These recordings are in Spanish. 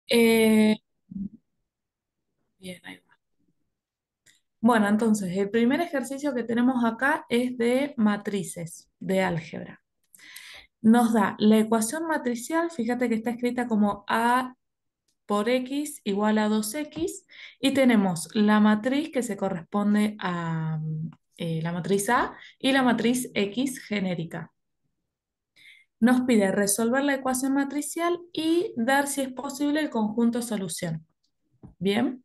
Eh, bien, ahí va. Bueno, entonces, el primer ejercicio que tenemos acá es de matrices, de álgebra. Nos da la ecuación matricial, fíjate que está escrita como A por X igual a 2X, y tenemos la matriz que se corresponde a la matriz A y la matriz X genérica. Nos pide resolver la ecuación matricial y dar, si es posible, el conjunto solución. Bien,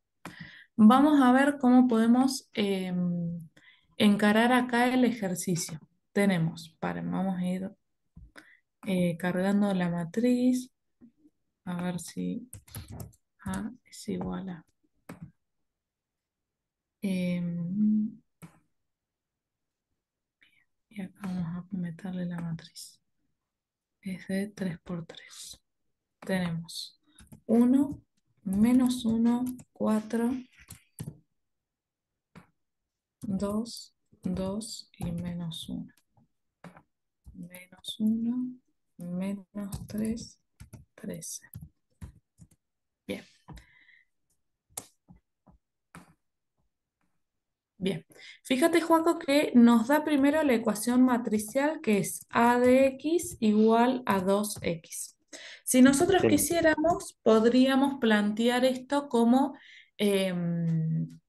vamos a ver cómo podemos encarar acá el ejercicio. Vamos a ir cargando la matriz, a ver si A es igual a... em, y acá vamos a meterle la matriz. Es de 3 por 3. Tenemos 1, menos 1, 4, 2, 2 y menos 1. Menos 1, menos 3, 13. Bien, bien. Fíjate, Joaco, que nos da primero la ecuación matricial que es a de x igual a 2x. Si nosotros Sí, quisiéramos, podríamos plantear esto como em,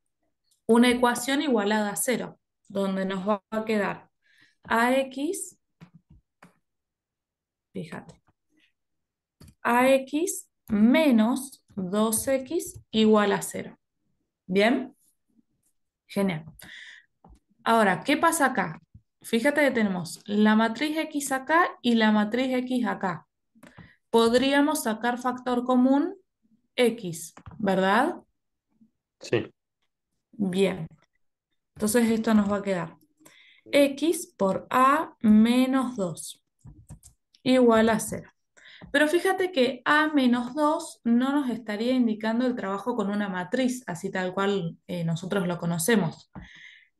una ecuación igualada a cero, donde nos va a quedar ax, fíjate, ax menos 2x igual a cero. ¿Bien? Genial. Ahora, ¿qué pasa acá? Fíjate que tenemos la matriz X acá y la matriz X acá. Podríamos sacar factor común X, ¿verdad? sí. Bien. Entonces esto nos va a quedar X por A menos 2 igual a cero. Pero fíjate que A menos 2 no nos estaría indicando el trabajo con una matriz, así tal cual nosotros lo conocemos.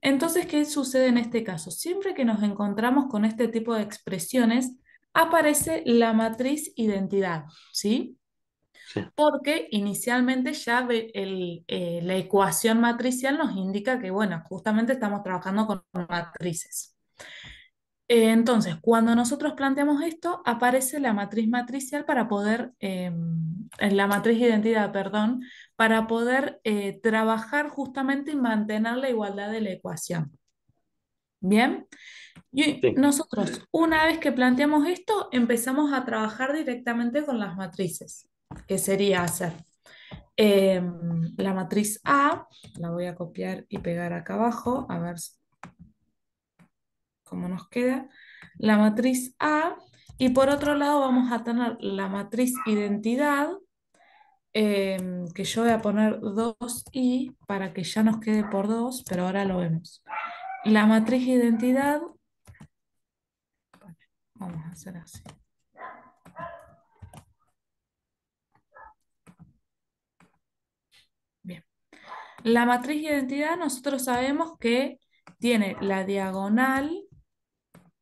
Entonces, ¿qué sucede en este caso? Siempre que nos encontramos con este tipo de expresiones, aparece la matriz identidad, ¿sí? Sí. Porque inicialmente ya la ecuación matricial nos indica que, bueno, justamente estamos trabajando con matrices. Entonces, cuando nosotros planteamos esto, aparece la matriz matricial para poder, en la matriz identidad, perdón, para poder trabajar justamente y mantener la igualdad de la ecuación. Bien, y Sí. nosotros, una vez que planteamos esto, empezamos a trabajar directamente con las matrices, que sería hacer la matriz A, la voy a copiar y pegar acá abajo, a ver cómo nos queda, la matriz A, y por otro lado vamos a tener la matriz identidad, que yo voy a poner 2i para que ya nos quede por 2, pero ahora lo vemos. La matriz identidad, vamos a hacer así. Bien. La matriz identidad nosotros sabemos que tiene la diagonal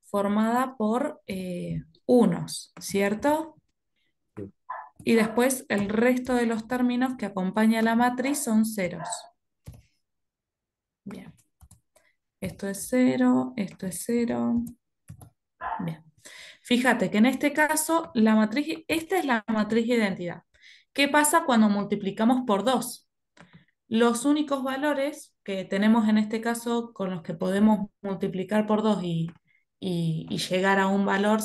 formada por unos, ¿cierto? Y después el resto de los términos que acompaña la matriz son ceros. Bien, esto es cero, esto es cero. Bien. Fíjate que en este caso la matriz, esta es la matriz de identidad. ¿Qué pasa cuando multiplicamos por 2? Los únicos valores que tenemos en este caso con los que podemos multiplicar por 2 y llegar a un valor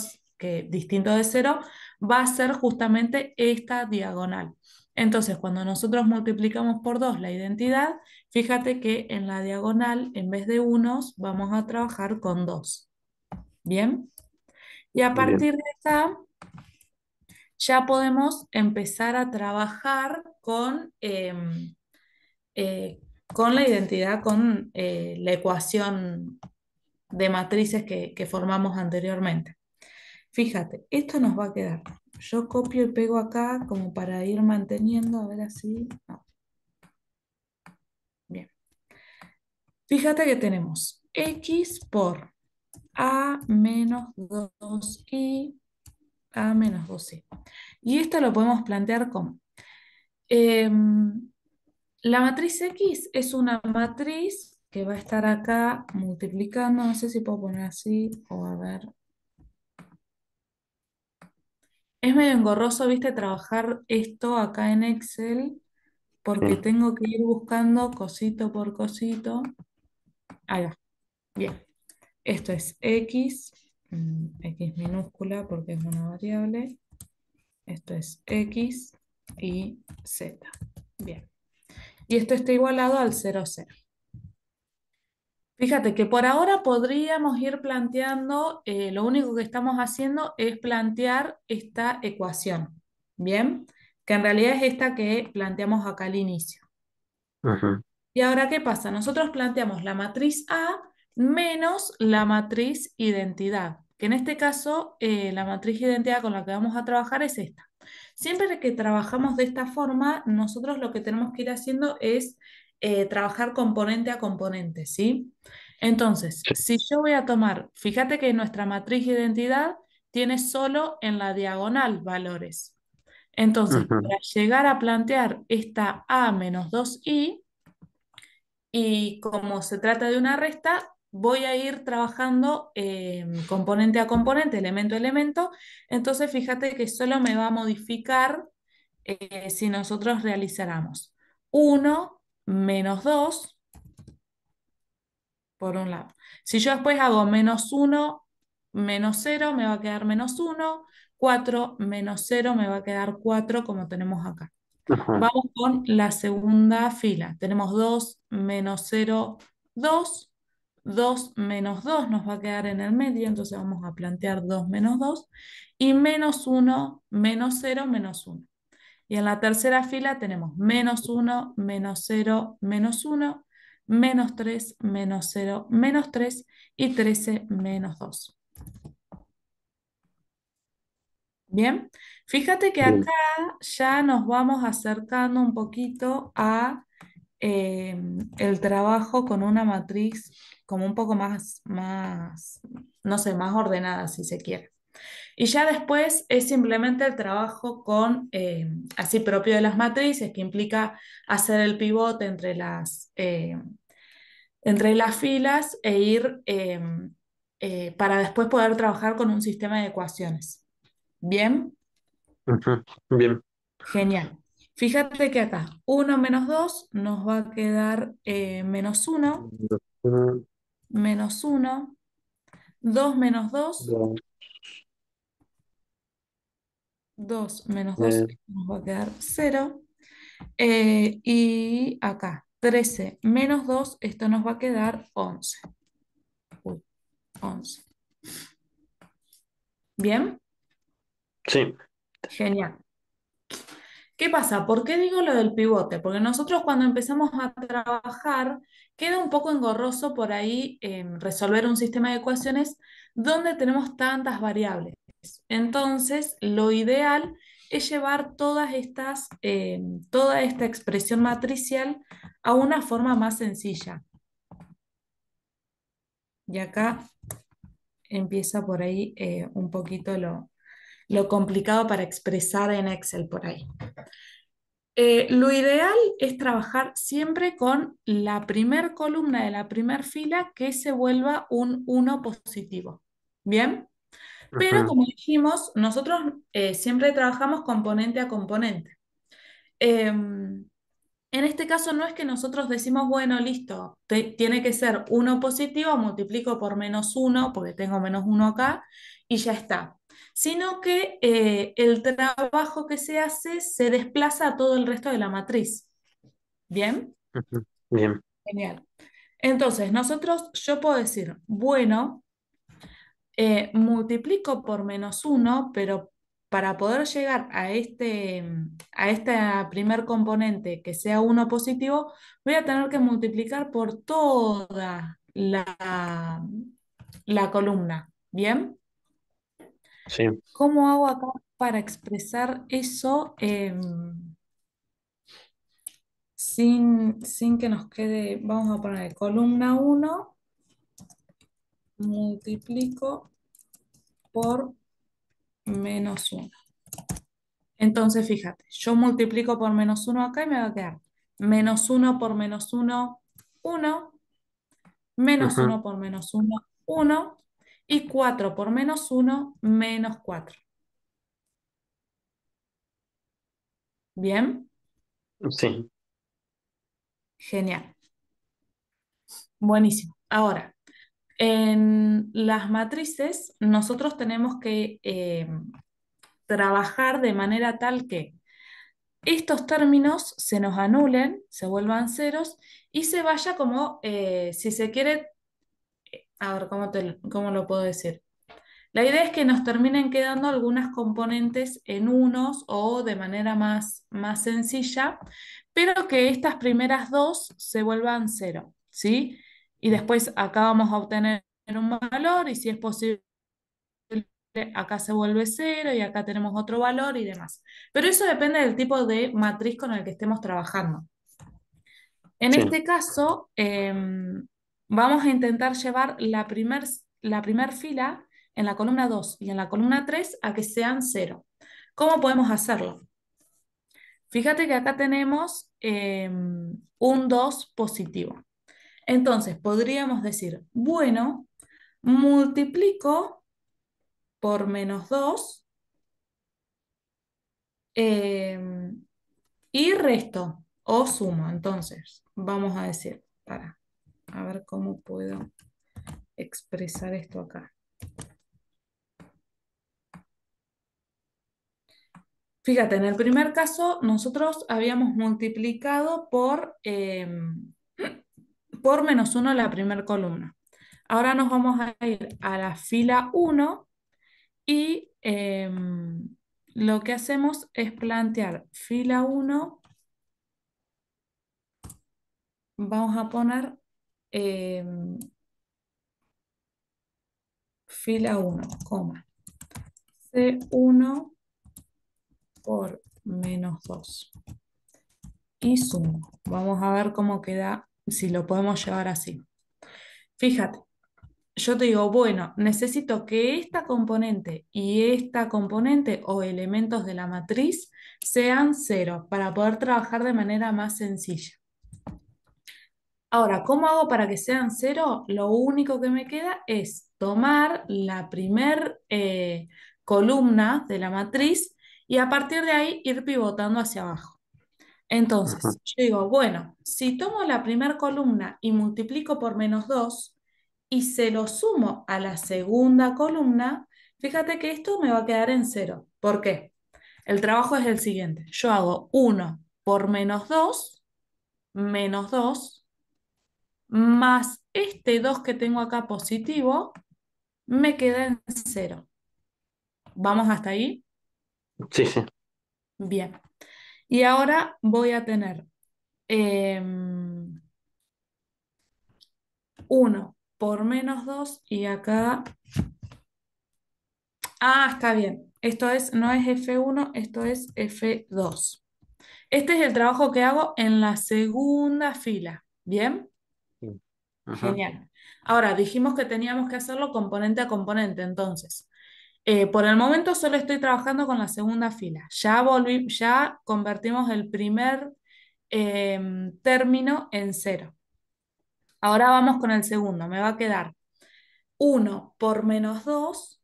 distinto de cero va a ser justamente esta diagonal. Entonces, cuando nosotros multiplicamos por 2 la identidad, fíjate que en la diagonal, en vez de unos, vamos a trabajar con 2. ¿Bien? Y a Muy bien. partir de acá ya podemos empezar a trabajar con la identidad, con la ecuación de matrices que formamos anteriormente. Fíjate, esto nos va a quedar. Yo copio y pego acá como para ir manteniendo, a ver así. No, bien. Fíjate que tenemos x por a menos 2i, a menos 2i. Y esto lo podemos plantear como, Em, la matriz X es una matriz que va a estar acá multiplicando, no sé si puedo poner así o a ver. Es medio engorroso, viste, trabajar esto acá en Excel porque Sí. tengo que ir buscando cosito por cosito. Ahí va, bien. Esto es X, X minúscula porque es una variable. Esto es X y Z. Bien. Y esto está igualado al 0, 0. Fíjate que por ahora podríamos ir planteando, lo único que estamos haciendo es plantear esta ecuación, ¿bien? Que en realidad es esta que planteamos acá al inicio. Ujú. Y ahora, ¿qué pasa? Nosotros planteamos la matriz A menos la matriz identidad, que en este caso la matriz identidad con la que vamos a trabajar es esta. Siempre que trabajamos de esta forma, nosotros lo que tenemos que ir haciendo es trabajar componente a componente, ¿sí? Entonces, Sí. si yo voy a tomar, fíjate que nuestra matriz identidad tiene solo en la diagonal valores. Entonces, Ujú. para llegar a plantear esta A menos 2i, y como se trata de una resta, voy a ir trabajando componente a componente, elemento a elemento. Entonces, fíjate que solo me va a modificar si nosotros realizáramos 1 - 2 por un lado. Si yo después hago -1 - 0, me va a quedar -1. 4 - 0 me va a quedar 4 como tenemos acá. Ujú. Vamos con la segunda fila. Tenemos 2 - 0 2. 2 - 2 nos va a quedar en el medio, entonces vamos a plantear 2 - 2. Y -1 - 0 -1. Y en la tercera fila tenemos -1 - 0 -1, -3 -0 -3 y 13 -2. Bien, fíjate que acá Bien. ya nos vamos acercando un poquito a el trabajo con una matriz como un poco más, no sé, más ordenada, si se quiere. Y ya después es simplemente el trabajo con, así propio de las matrices, que implica hacer el pivote entre las filas e ir para después poder trabajar con un sistema de ecuaciones. Bien, Ujú. Bien. genial. Fíjate que acá 1 - 2 nos va a quedar -1, Uno, -1, 2 - 2, dos, 2 - 2 tres, nos va a quedar 0. Y acá 13 -2, esto nos va a quedar 11. Uy, 11. Bien, sí. genial. ¿Qué pasa? ¿Por qué digo lo del pivote? Porque nosotros cuando empezamos a trabajar queda un poco engorroso por ahí resolver un sistema de ecuaciones donde tenemos tantas variables. Entonces, lo ideal es llevar toda esta expresión matricial a una forma más sencilla. Y acá empieza por ahí un poquito lo complicado para expresar en Excel por ahí. Lo ideal es trabajar siempre con la primer columna de la primer fila que se vuelva un 1 positivo. ¿Bien? Pero Ujú. como dijimos, nosotros siempre trabajamos componente a componente. En este caso no es que nosotros decimos, bueno, listo, tiene que ser 1 positivo, multiplico por -1 porque tengo -1 acá, y ya está. Sino que el trabajo que se hace se desplaza a todo el resto de la matriz. ¿Bien? Ujú. Bien. Genial. Entonces, yo puedo decir, bueno, multiplico por -1, pero para poder llegar a este primer componente que sea 1 positivo, voy a tener que multiplicar por toda la columna. ¿Bien? Sí. ¿Cómo hago acá para expresar eso sin que nos quede? Vamos a poner columna 1, multiplico por -1. Entonces, fíjate, yo multiplico por menos uno acá y me va a quedar menos uno por menos uno, uno, menos Ujú. uno por menos uno, uno, y 4 por menos uno, menos 4. Bien, Sí. genial, buenísimo. Ahora, en las matrices nosotros tenemos que trabajar de manera tal que estos términos se nos anulen, se vuelvan ceros y se vaya como, si se quiere, a ver, ¿cómo lo puedo decir? La idea es que nos terminen quedando algunas componentes en unos o de manera más sencilla, pero que estas primeras dos se vuelvan cero, ¿sí? Y después acá vamos a obtener un valor y si es posible acá se vuelve cero y acá tenemos otro valor y demás. Pero eso depende del tipo de matriz con el que estemos trabajando. En Sí. este caso, vamos a intentar llevar la primer fila en la columna 2 y en la columna 3 a que sean cero. ¿Cómo podemos hacerlo? Fíjate que acá tenemos un 2 positivo. Entonces, podríamos decir, bueno, multiplico por menos 2 eh, y resto o sumo. Entonces, vamos a decir, para, a ver cómo puedo expresar esto acá. Fíjate, en el primer caso nosotros habíamos multiplicado por menos uno la primera columna. Ahora nos vamos a ir a la fila uno y lo que hacemos es plantear fila uno. Vamos a poner em, fila uno, coma, C1 por menos 2 y sumo. Vamos a ver cómo queda, si lo podemos llevar así. Fíjate, yo te digo, bueno, necesito que esta componente y esta componente o elementos de la matriz sean cero para poder trabajar de manera más sencilla. Ahora, ¿cómo hago para que sean cero? Lo único que me queda es tomar la primer columna de la matriz y a partir de ahí ir pivotando hacia abajo. Ujú. Entonces, yo digo, bueno, si tomo la primera columna y multiplico por menos 2 y se lo sumo a la segunda columna, fíjate que esto me va a quedar en cero. ¿Por qué? El trabajo es el siguiente. Yo hago uno por menos 2 más este 2 que tengo acá positivo, me queda en cero. ¿Vamos hasta ahí? Sí, sí. Bien. Y ahora voy a tener em, 1 por menos 2 y acá... Ah, está bien. Esto es, no es F1, esto es F2. Este es el trabajo que hago en la segunda fila. ¿Bien? Sí. Ujú. Genial. Ahora, dijimos que teníamos que hacerlo componente a componente, entonces. Por el momento solo estoy trabajando con la segunda fila. Ya convertimos el primer término en cero. Ahora vamos con el segundo. Me va a quedar uno por menos 2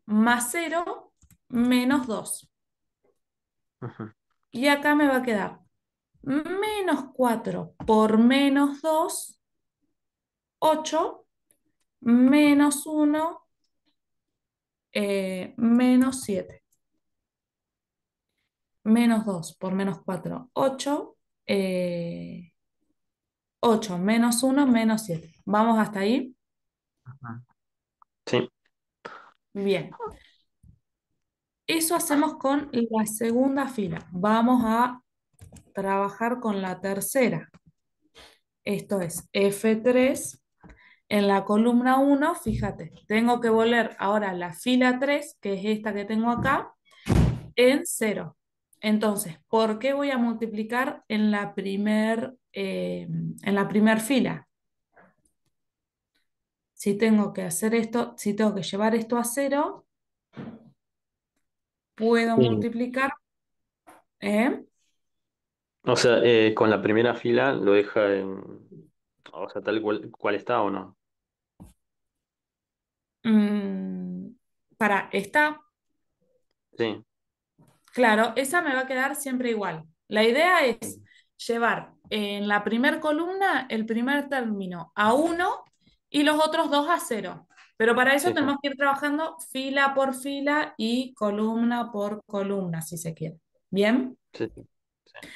más cero menos 2. Ujú. Y acá me va a quedar menos 4 por menos 2 8 menos uno menos 7 menos 2 por menos 4 8 8 menos uno menos 7. ¿Vamos hasta ahí? Ujú. Sí. Bien. Eso hacemos con la segunda fila. Vamos a trabajar con la tercera. Esto es F3 en la columna uno. Fíjate, tengo que volver ahora la fila 3, que es esta que tengo acá, en cero. Entonces, ¿por qué voy a multiplicar en la primer fila? Si tengo que hacer esto, si tengo que llevar esto a cero, puedo Sí. multiplicar, ¿eh? O sea, con la primera fila lo deja o sea, tal cual está o no. Mm, para esta, Sí, claro, esa me va a quedar siempre igual. La idea es llevar en la primer columna el primer término a uno y los otros dos a cero. Pero para eso sí, sí, tenemos que ir trabajando fila por fila y columna por columna, si se quiere. ¿Bien? sí, sí, sí.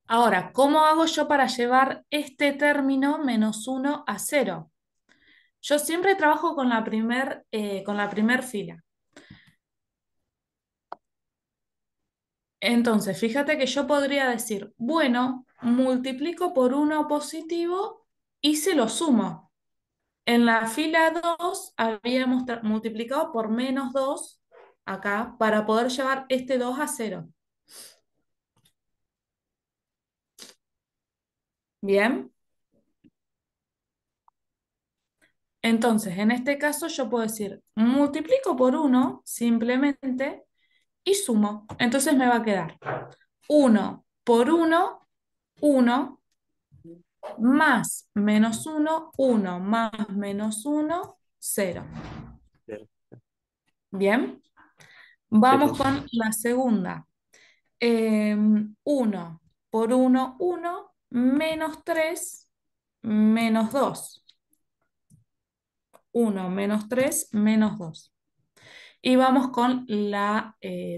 Ahora, ¿cómo hago yo para llevar este término menos uno a cero? Yo siempre trabajo con la primer fila. Entonces, fíjate que yo podría decir, bueno, multiplico por uno positivo y se lo sumo. En la fila 2 habíamos multiplicado por menos 2 acá para poder llevar este 2 a cero. Bien, entonces en este caso yo puedo decir, multiplico por uno simplemente y sumo. Entonces me va a quedar uno por uno más menos uno más menos uno cero. Bien, Sí, vamos sí. con la segunda. 1 por uno menos 3 menos dos. Uno menos 3 menos dos. Y vamos con la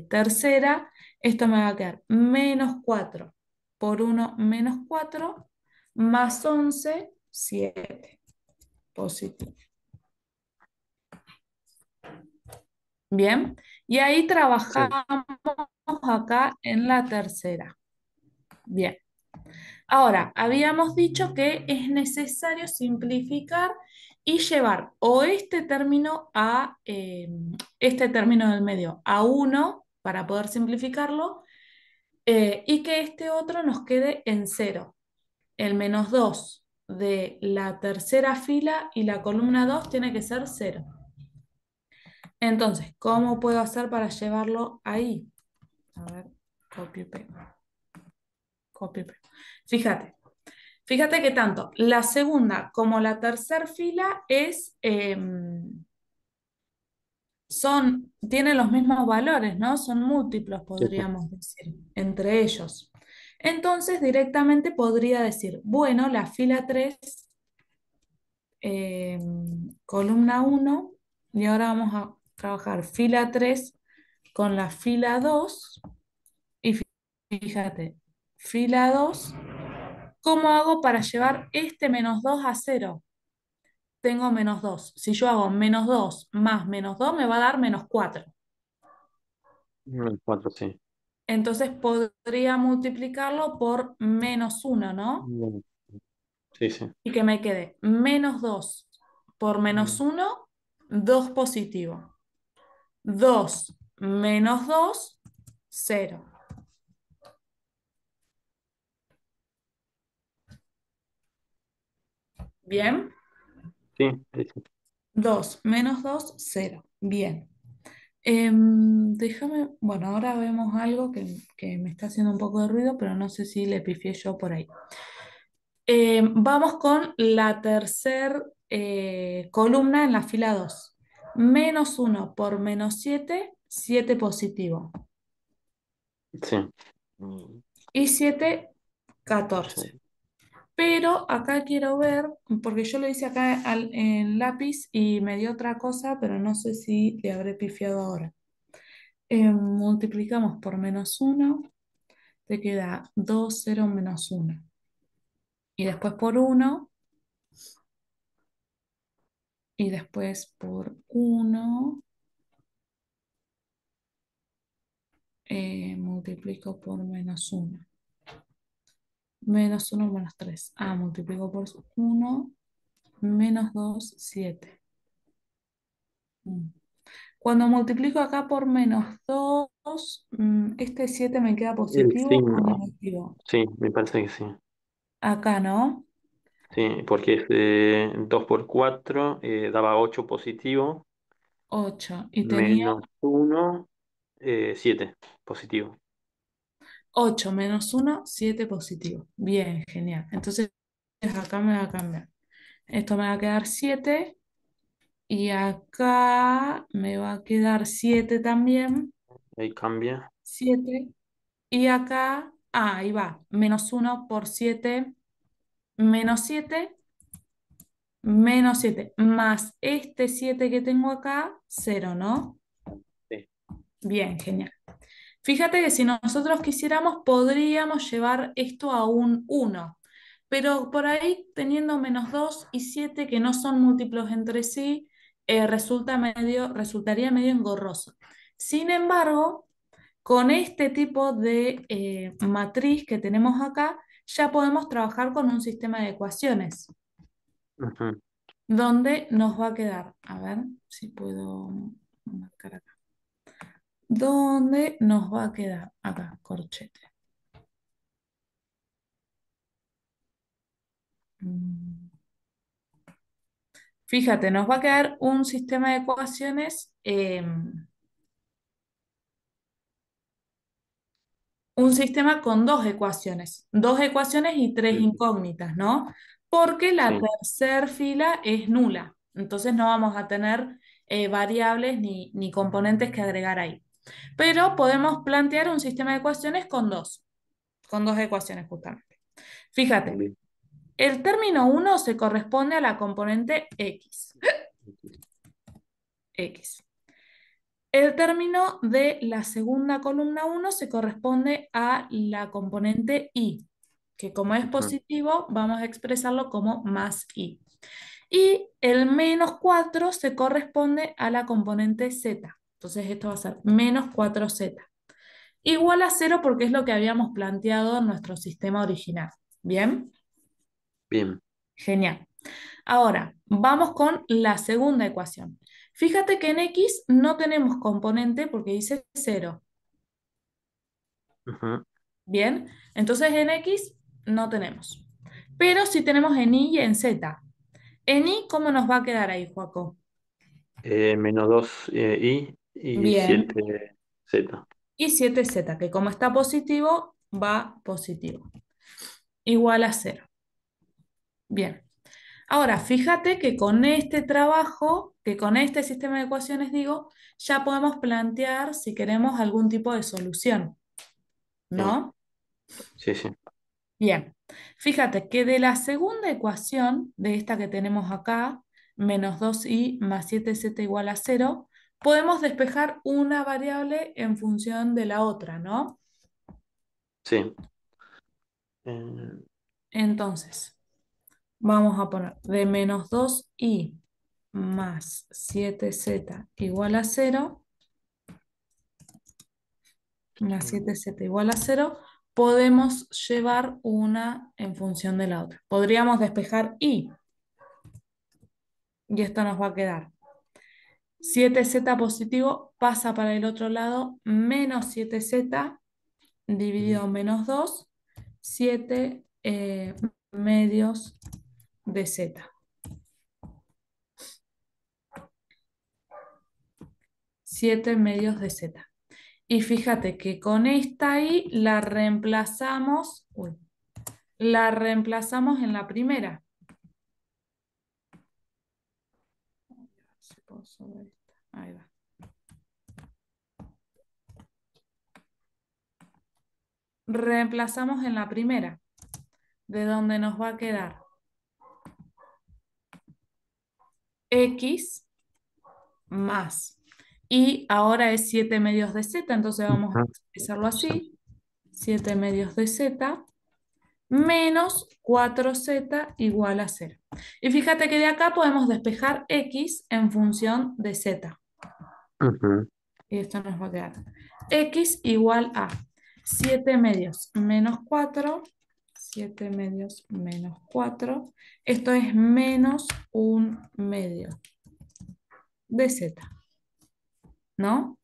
tercera. Esto me va a quedar menos 4 por uno menos 4 más 11 7 positivo. Bien, y ahí Sí. trabajamos acá en la tercera. Bien, ahora habíamos dicho que es necesario simplificar y llevar o este término del medio a uno para poder simplificarlo y que este otro nos quede en cero. El menos 2 de la tercera fila y la columna 2 tiene que ser cero. Entonces, ¿cómo puedo hacer para llevarlo ahí? A ver, copio y pego, copio y pego. Fíjate, fíjate que tanto la segunda como la tercera fila tienen los mismos valores, ¿no? Son múltiplos, Sí, sí. podríamos decir, entre ellos. Entonces, directamente podría decir, bueno, la fila 3 columna uno y ahora vamos a trabajar fila 3 con la fila 2 y fíjate, fila 2. ¿Cómo hago para llevar este menos 2 a cero? Tengo menos 2. Si yo hago menos 2 más menos 2 me va a dar menos 4. El 4, sí. Entonces podría multiplicarlo por menos uno, ¿no? Bueno, sí, sí. Y que me quede menos 2 por menos Mm. uno, 2 positivo. 2 menos 2 cero. Bien. Sí, sí, sí. 2 menos 2 cero. Bien. Déjame, bueno, ahora vemos algo que me está haciendo un poco de ruido, pero no sé si le pifié yo por ahí. Vamos con la tercera columna en la fila 2. Menos uno por menos 7 7 positivo. Sí. Mm, Y 7 14. sí. Pero acá quiero ver, porque yo lo hice acá en lápiz y me dio otra cosa, pero no sé si le habré pifiado ahora. Multiplicamos por menos uno, te queda 2 0 menos uno. Y después por uno, y después por uno, multiplico por menos uno. Menos uno menos 3. Ah, multiplico por uno, menos 2 7. Cuando multiplico acá por menos 2, este 7 me queda El positivo o 5, negativo. sí, me parece que sí. Acá, ¿no? Sí, porque es 2 por 4 daba 8 positivo, Ocho. Y tenía menos uno 7, positivo. 8 menos uno, 7 positivo. Bien, genial. Entonces acá me va a cambiar. Esto me va a quedar 7 y acá me va a quedar 7 también. Ahí cambia. 7 y acá, ahí va. Menos uno por 7 menos 7 menos 7 más este 7 que tengo acá, cero, ¿no? Sí. Bien, genial. Fíjate que si nosotros quisiéramos, podríamos llevar esto a un uno, pero por ahí teniendo menos 2 y 7 que no son múltiplos entre sí, resultaría medio engorroso. Sin embargo, con este tipo de matriz que tenemos acá, ya podemos trabajar con un sistema de ecuaciones, Ujú. donde nos va a quedar, a ver si puedo marcar acá, ¿dónde nos va a quedar? Acá, corchete. Mm. Fíjate, nos va a quedar un sistema de ecuaciones, un sistema con dos ecuaciones y tres Sí. incógnitas, ¿no? Porque la Sí. tercera fila es nula, entonces no vamos a tener variables ni componentes que agregar ahí. Pero podemos plantear un sistema de ecuaciones con dos ecuaciones justamente. Fíjate, Bien. el término uno se corresponde a la componente x. X. El término de la segunda columna uno se corresponde a la componente y, que como es Ujú. positivo, vamos a expresarlo como más y. Y el menos 4 se corresponde a la componente z. Entonces esto va a ser menos 4z. Igual a cero porque es lo que habíamos planteado en nuestro sistema original. ¿Bien? Bien. Genial. Ahora, vamos con la segunda ecuación. Fíjate que en x no tenemos componente porque dice cero. Ujú. Bien, entonces en x no tenemos. Pero sí tenemos en y y en z. En y, ¿cómo nos va a quedar ahí, Joaco? Menos 2 y Bien, 7 Z. y 7z, que como está positivo, va positivo. Igual a cero. Bien. Ahora, fíjate que con este trabajo, que con este sistema de ecuaciones, digo, ya podemos plantear si queremos algún tipo de solución, Sí, ¿no? sí, sí. Bien, fíjate que de la segunda ecuación, de esta que tenemos acá, menos 2y más 7z igual a cero, podemos despejar una variable en función de la otra, ¿no? Sí. Eh, Entonces, vamos a poner de menos 2y más 7z igual a cero, más sí. 7z igual a cero, podemos llevar una en función de la otra. Podríamos despejar y esto nos va a quedar 7z positivo pasa para el otro lado, menos 7z Ujú. dividido en menos 2, 7 medios de z. 7 medios de z. Y fíjate que con esta i la reemplazamos en la primera. Si puedo sobre esta. Ahí va. Reemplazamos en la primera, de donde nos va a quedar x más. Y ahora es 7 medios de z, entonces vamos a Ujú. expresarlo Sí. así. 7 medios de z menos 4z igual a cero. Y fíjate que de acá podemos despejar x en función de z. Ujú. Y esto nos va a quedar x igual a 7 medios menos 4, 7 medios menos 4. Esto es menos un medio de z, ¿no?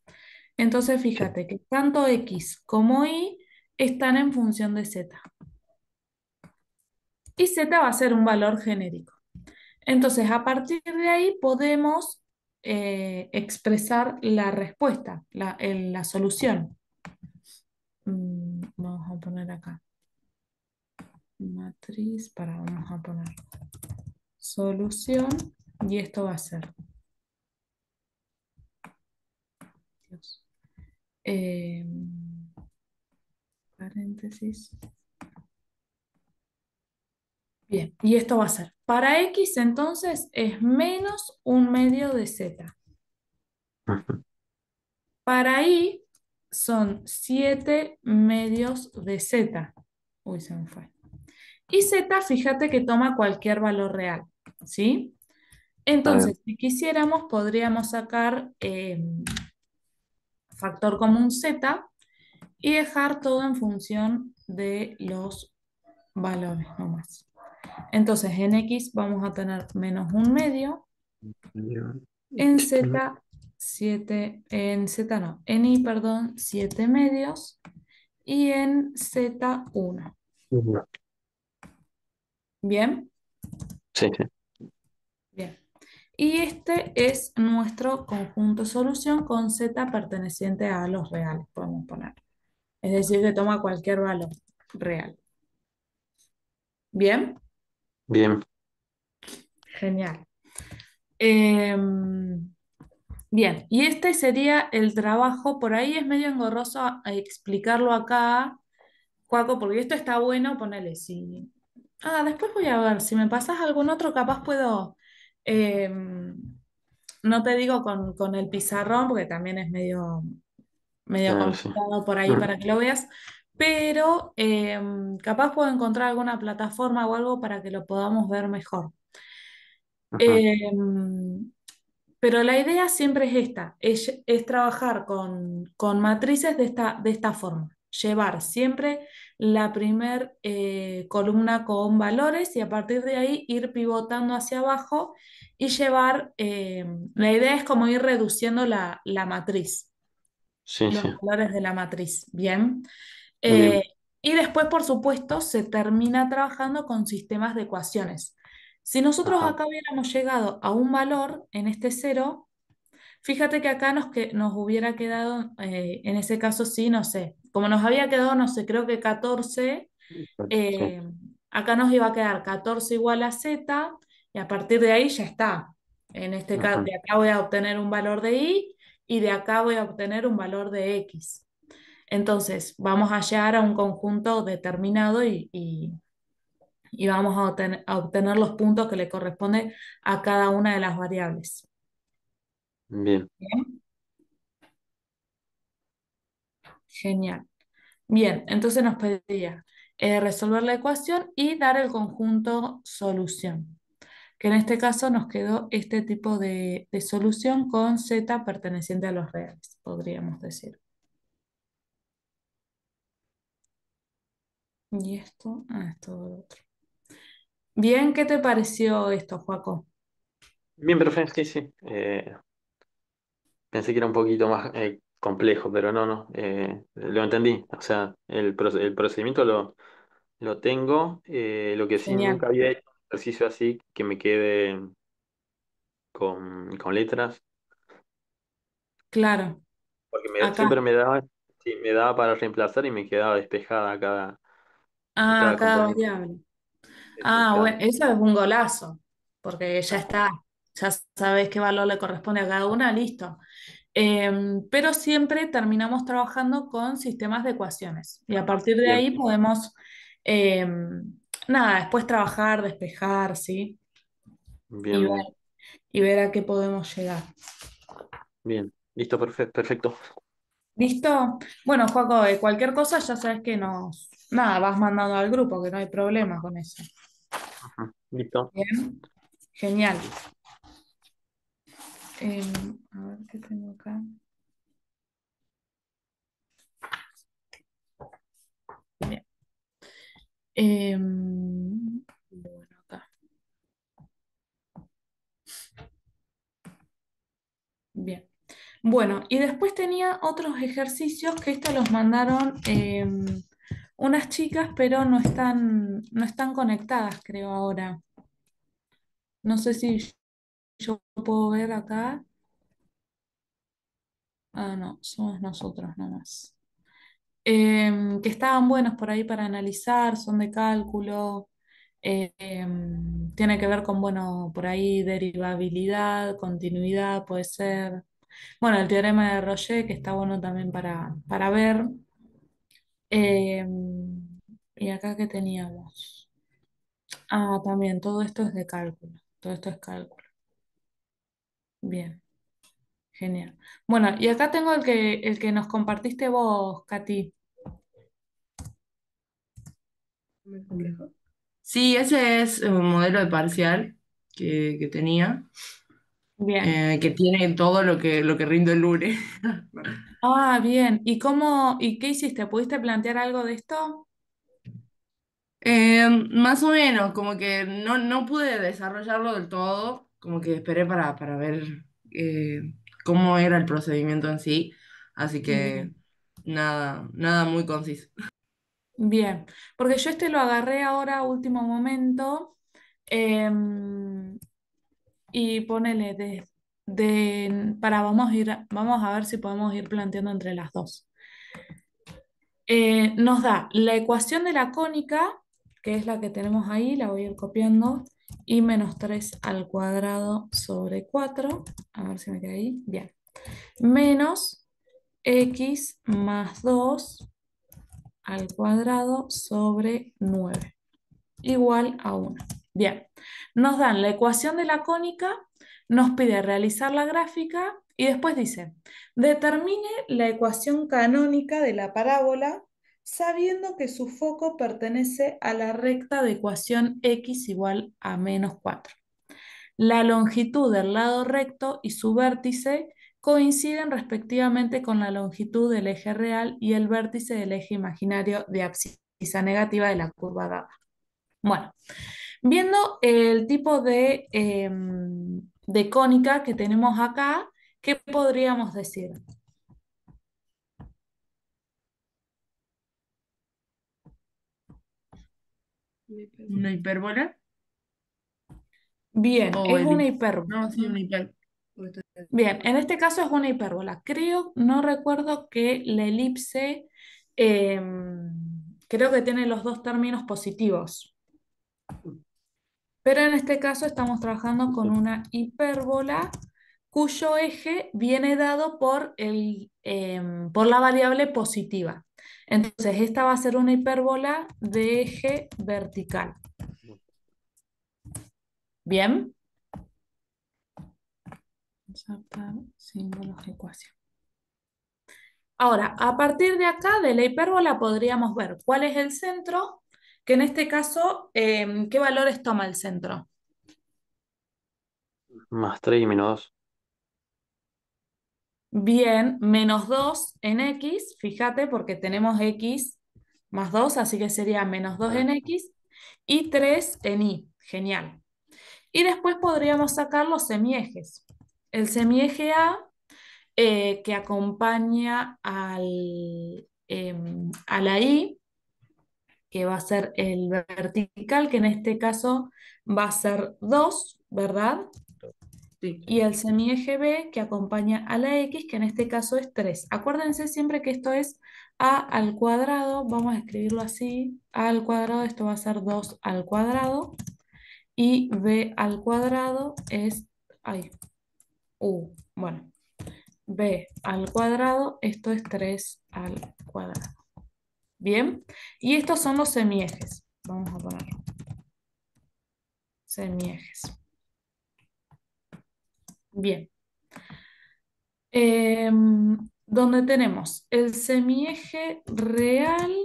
Entonces Sí. fíjate que tanto x como y están en función de z. Y z va a ser un valor genérico. Entonces, a partir de ahí podemos expresar la respuesta, la solución. Vamos a poner acá. Matriz, vamos a poner solución y esto va a ser, Dios, eh, paréntesis. Bien, y esto va a ser, para X entonces es menos un medio de Z. Ujú. Para Y son 7 medios de Z. Uy, se me fue. Y Z, fíjate que toma cualquier valor real, ¿sí? Está bien. Entonces, si quisiéramos, podríamos sacar factor común Z y dejar todo en función de los valores nomás. Entonces, en X vamos a tener menos un medio, en Z, 7, en Z no, en Y, perdón, 7 medios y en Z, 1. Ujú. ¿Bien? Sí, sí. Bien. Y este es nuestro conjunto solución con Z perteneciente a los reales, podemos poner. Es decir, que toma cualquier valor real. ¿Bien? Bien. Genial. Bien, y este sería el trabajo, por ahí es medio engorroso explicarlo acá, Joaco, porque esto está bueno, ponele, si... Ah, después voy a ver, si me pasas algún otro, capaz puedo, no te digo con el pizarrón, porque también es medio Claro, sí. complicado por ahí Ujú. para que lo veas, pero capaz puedo encontrar alguna plataforma o algo para que lo podamos ver mejor. Ujú. Em, pero la idea siempre es esta, es trabajar con matrices de esta forma, llevar siempre la primer columna con valores y a partir de ahí ir pivotando hacia abajo y llevar, la idea es como ir reduciendo la matriz, Sí, los sí. valores de la matriz, ¿bien? Eh, Bien. y después, por supuesto, se termina trabajando con sistemas de ecuaciones. Si nosotros Ajá. acá hubiéramos llegado a un valor en este cero, fíjate que acá nos hubiera quedado, en ese caso sí, no sé, como nos había quedado, no sé, creo que 14, Sí. eh, acá nos iba a quedar 14 igual a z y a partir de ahí ya está. En este caso, Ujú. de acá voy a obtener un valor de y de acá voy a obtener un valor de x. Entonces, vamos a llegar a un conjunto determinado y vamos a obtener los puntos que le corresponde a cada una de las variables. Bien. Bien, genial. Bien, entonces nos pedía resolver la ecuación y dar el conjunto solución, que en este caso nos quedó este tipo de solución con z perteneciente a los reales, podríamos decir. Y esto, esto otro. Bien, ¿qué te pareció esto, Joaco? Bien, profe, sí, sí. Pensé que era un poquito más complejo, pero no, no. Lo entendí. O sea, el procedimiento lo tengo. Lo que sí Genial, nunca había hecho un ejercicio así que me quede con letras. claro. Porque Acá, siempre me daba, sí, me daba para reemplazar y me quedaba despejada cada cada componente. variable. Sí, sí, Bueno, eso es un golazo, porque ya Ajá. está, ya sabes qué valor le corresponde a cada una, listo. Pero siempre terminamos trabajando con sistemas de ecuaciones y a partir de Bien, ahí podemos, nada, después trabajar, despejar, ¿sí? Y bien, ver, bien. y ver a qué podemos llegar. Bien. Listo, perfecto, perfecto. ¿Listo? Bueno, Joaco, cualquier cosa ya sabes que nada, vas mandando al grupo, que no hay problema con eso. Ajá. Listo. Bien, genial. A ver qué tengo acá. Bien. Bueno, acá. Bien. Bueno, y después tenía otros ejercicios que estos los mandaron unas chicas, pero no están conectadas, creo, ahora. No sé si yo puedo ver acá. Ah, no, somos nosotros nomás. Que estaban buenos por ahí para analizar, son de cálculo, tiene que ver con, bueno, por ahí derivabilidad, continuidad, puede ser. Bueno, el teorema de Roger, que está bueno también para ver. Y acá que teníamos. Ah, también, todo esto es de cálculo, todo esto es cálculo. Bien, genial. Bueno, y acá tengo el que nos compartiste vos, Katy. Muy complejo. Sí, ese es un modelo de parcial que tenía, Bien. que tiene todo lo que rinde el lunes. Ah, bien. ¿Y qué hiciste? ¿Pudiste plantear algo de esto? Más o menos, como que no pude desarrollarlo del todo, como que esperé para ver cómo era el procedimiento en sí, así que Bien, nada muy conciso. bien. Porque yo este lo agarré ahora a último momento y ponele vamos a ver si podemos ir planteando entre las dos. Nos da la ecuación de la cónica, que es la que tenemos ahí, la voy a ir copiando, y menos 3 al cuadrado sobre 4. A ver si me queda ahí. Bien. Menos x más 2 al cuadrado sobre 9 igual a 1. Bien, nos dan la ecuación de la cónica, nos pide realizar la gráfica y después dice, determine la ecuación canónica de la parábola sabiendo que su foco pertenece a la recta de ecuación x igual a menos 4. La longitud del lado recto y su vértice coinciden respectivamente con la longitud del eje real y el vértice del eje imaginario de abscisa negativa de la curva dada. Bueno, viendo el tipo de cónica que tenemos acá, ¿qué podríamos decir? ¿Una hipérbola? Bien, ¿O es una elipse? hipérbola. No, sí, una hipérbola. Bien, en este caso es una hipérbola. No recuerdo que la elipse, creo que tiene los dos términos positivos. Pero en este caso estamos trabajando con una hipérbola cuyo eje viene dado por la variable positiva. Entonces, esta va a ser una hipérbola de eje vertical. ¿Bien? Insertar símbolos de ecuación. Ahora, a partir de acá, de la hipérbola, podríamos ver cuál es el centro, que en este caso, ¿qué valores toma el centro? Más 3 y menos 2. Bien, menos 2 en x, fíjate, porque tenemos x más 2, así que sería menos 2 en x, y 3 en y. Genial. Y después podríamos sacar los semiejes. El semieje A, que acompaña a la y, que va a ser el vertical, que en este caso va a ser 2, ¿verdad? Sí. Y el semieje B que acompaña a la X, que en este caso es 3. Acuérdense siempre que esto es A al cuadrado, vamos a escribirlo así, A al cuadrado, esto va a ser 2 al cuadrado, y B al cuadrado es, ay, bueno, B al cuadrado, esto es 3 al cuadrado. Bien, y estos son los semiejes, vamos a poner semiejes. Bien. Donde tenemos el semieje real,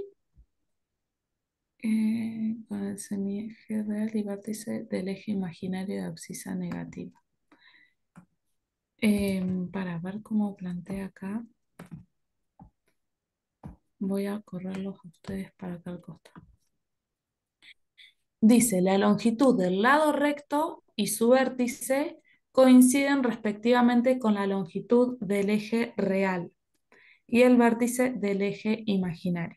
con el semieje real y vértice del eje imaginario de abscisa negativa. Para ver cómo plantea acá, voy a correrlos a ustedes para acá al costado. Dice, la longitud del lado recto y su vértice coinciden respectivamente con la longitud del eje real y el vértice del eje imaginario.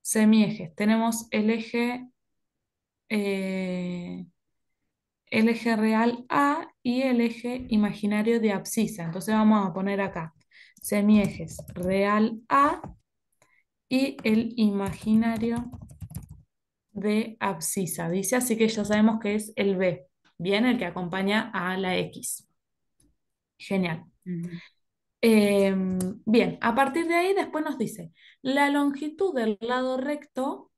Semiejes. Tenemos el eje real A y el eje imaginario de abscisa. Entonces vamos a poner acá semiejes real A y el imaginario de abscisa. Dice, así que ya sabemos que es el B, bien, el que acompaña a la X. Genial. Ujú. Bien, a partir de ahí después nos dice, la longitud del lado recto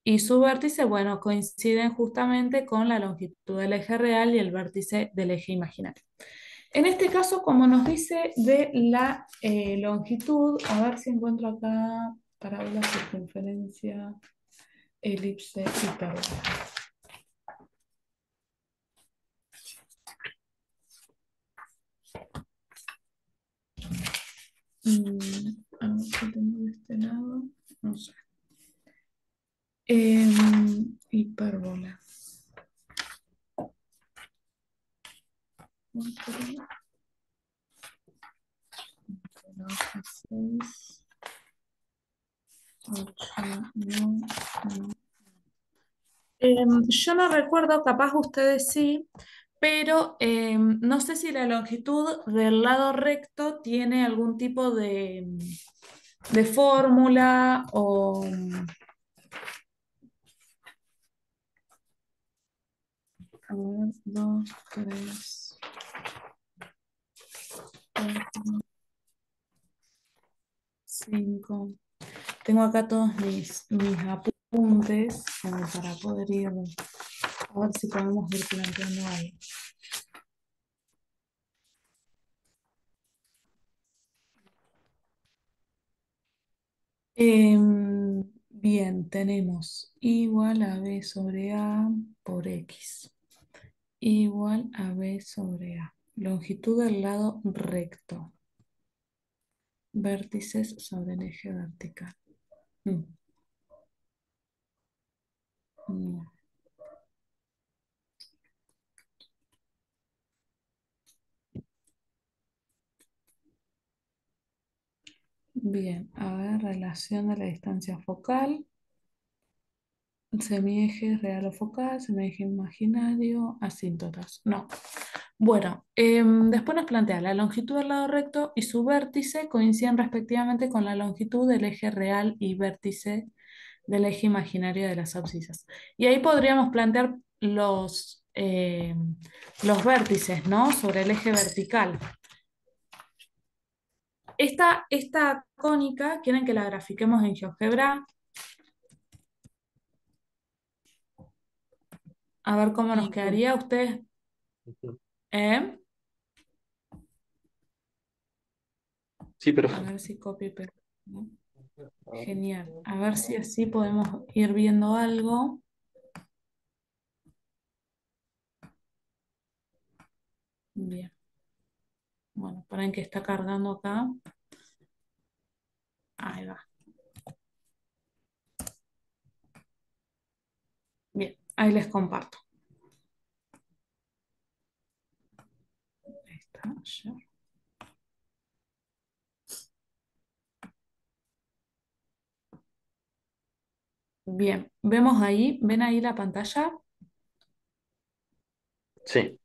y su vértice, bueno, coinciden justamente con la longitud del eje real y el vértice del eje imaginario. En este caso, como nos dice de la longitud, a ver si encuentro acá parábola, circunferencia, elipse, hipérbola. A ver si tengo de este lado, no sé. Hipérbola. Seis, ocho, nueve. Yo no recuerdo, capaz ustedes sí, pero no sé si la longitud del lado recto tiene algún tipo de fórmula o... A ver, dos, tres, cuatro, cinco. Tengo acá todos mis apuntes como para poder ir, a ver si podemos ir planteando algo. Bien, tenemos igual a b sobre a por x, igual a b sobre a. Longitud del lado recto. Vértices sobre el eje vertical. Mm, mm. Bien, a ver, relación de la distancia focal. Semieje real o focal, semieje imaginario, asíntotas. No. Bueno, después nos plantea la longitud del lado recto y su vértice coinciden respectivamente con la longitud del eje real y vértice del eje imaginario de las abscisas. Y ahí podríamos plantear los vértices, ¿no? Sobre el eje vertical. Esta cónica, ¿quieren que la grafiquemos en GeoGebra? A ver cómo nos Y quedaría. Ustedes, ¿eh? Sí, pero A ver si copio y pego, ¿no? Genial. A ver si así podemos ir viendo algo. Bien. Bueno, para que está cargando acá. Ahí va. Bien, ahí les comparto. Ahí está. Ya. Bien, vemos ahí, ¿ven ahí la pantalla? sí. sí.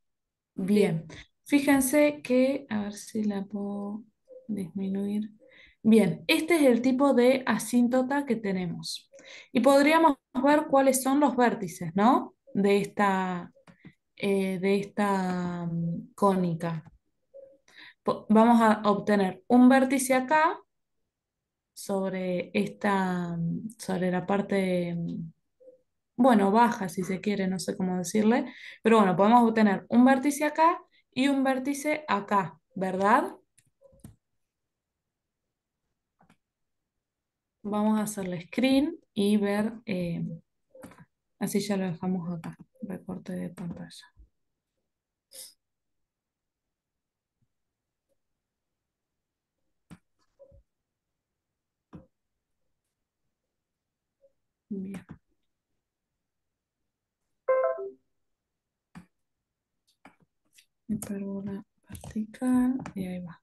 Bien, fíjense que, a ver si la puedo disminuir. Bien, este es el tipo de asíntota que tenemos. Y podríamos ver cuáles son los vértices, ¿no? De esta cónica. Vamos a obtener un vértice acá sobre la parte, bueno, baja si se quiere, no sé cómo decirle, pero bueno, podemos obtener un vértice acá y un vértice acá, ¿verdad? Vamos a hacerle screen y ver, así ya lo dejamos acá, recorte de pantalla. Bien, hipérbola vertical y ahí va.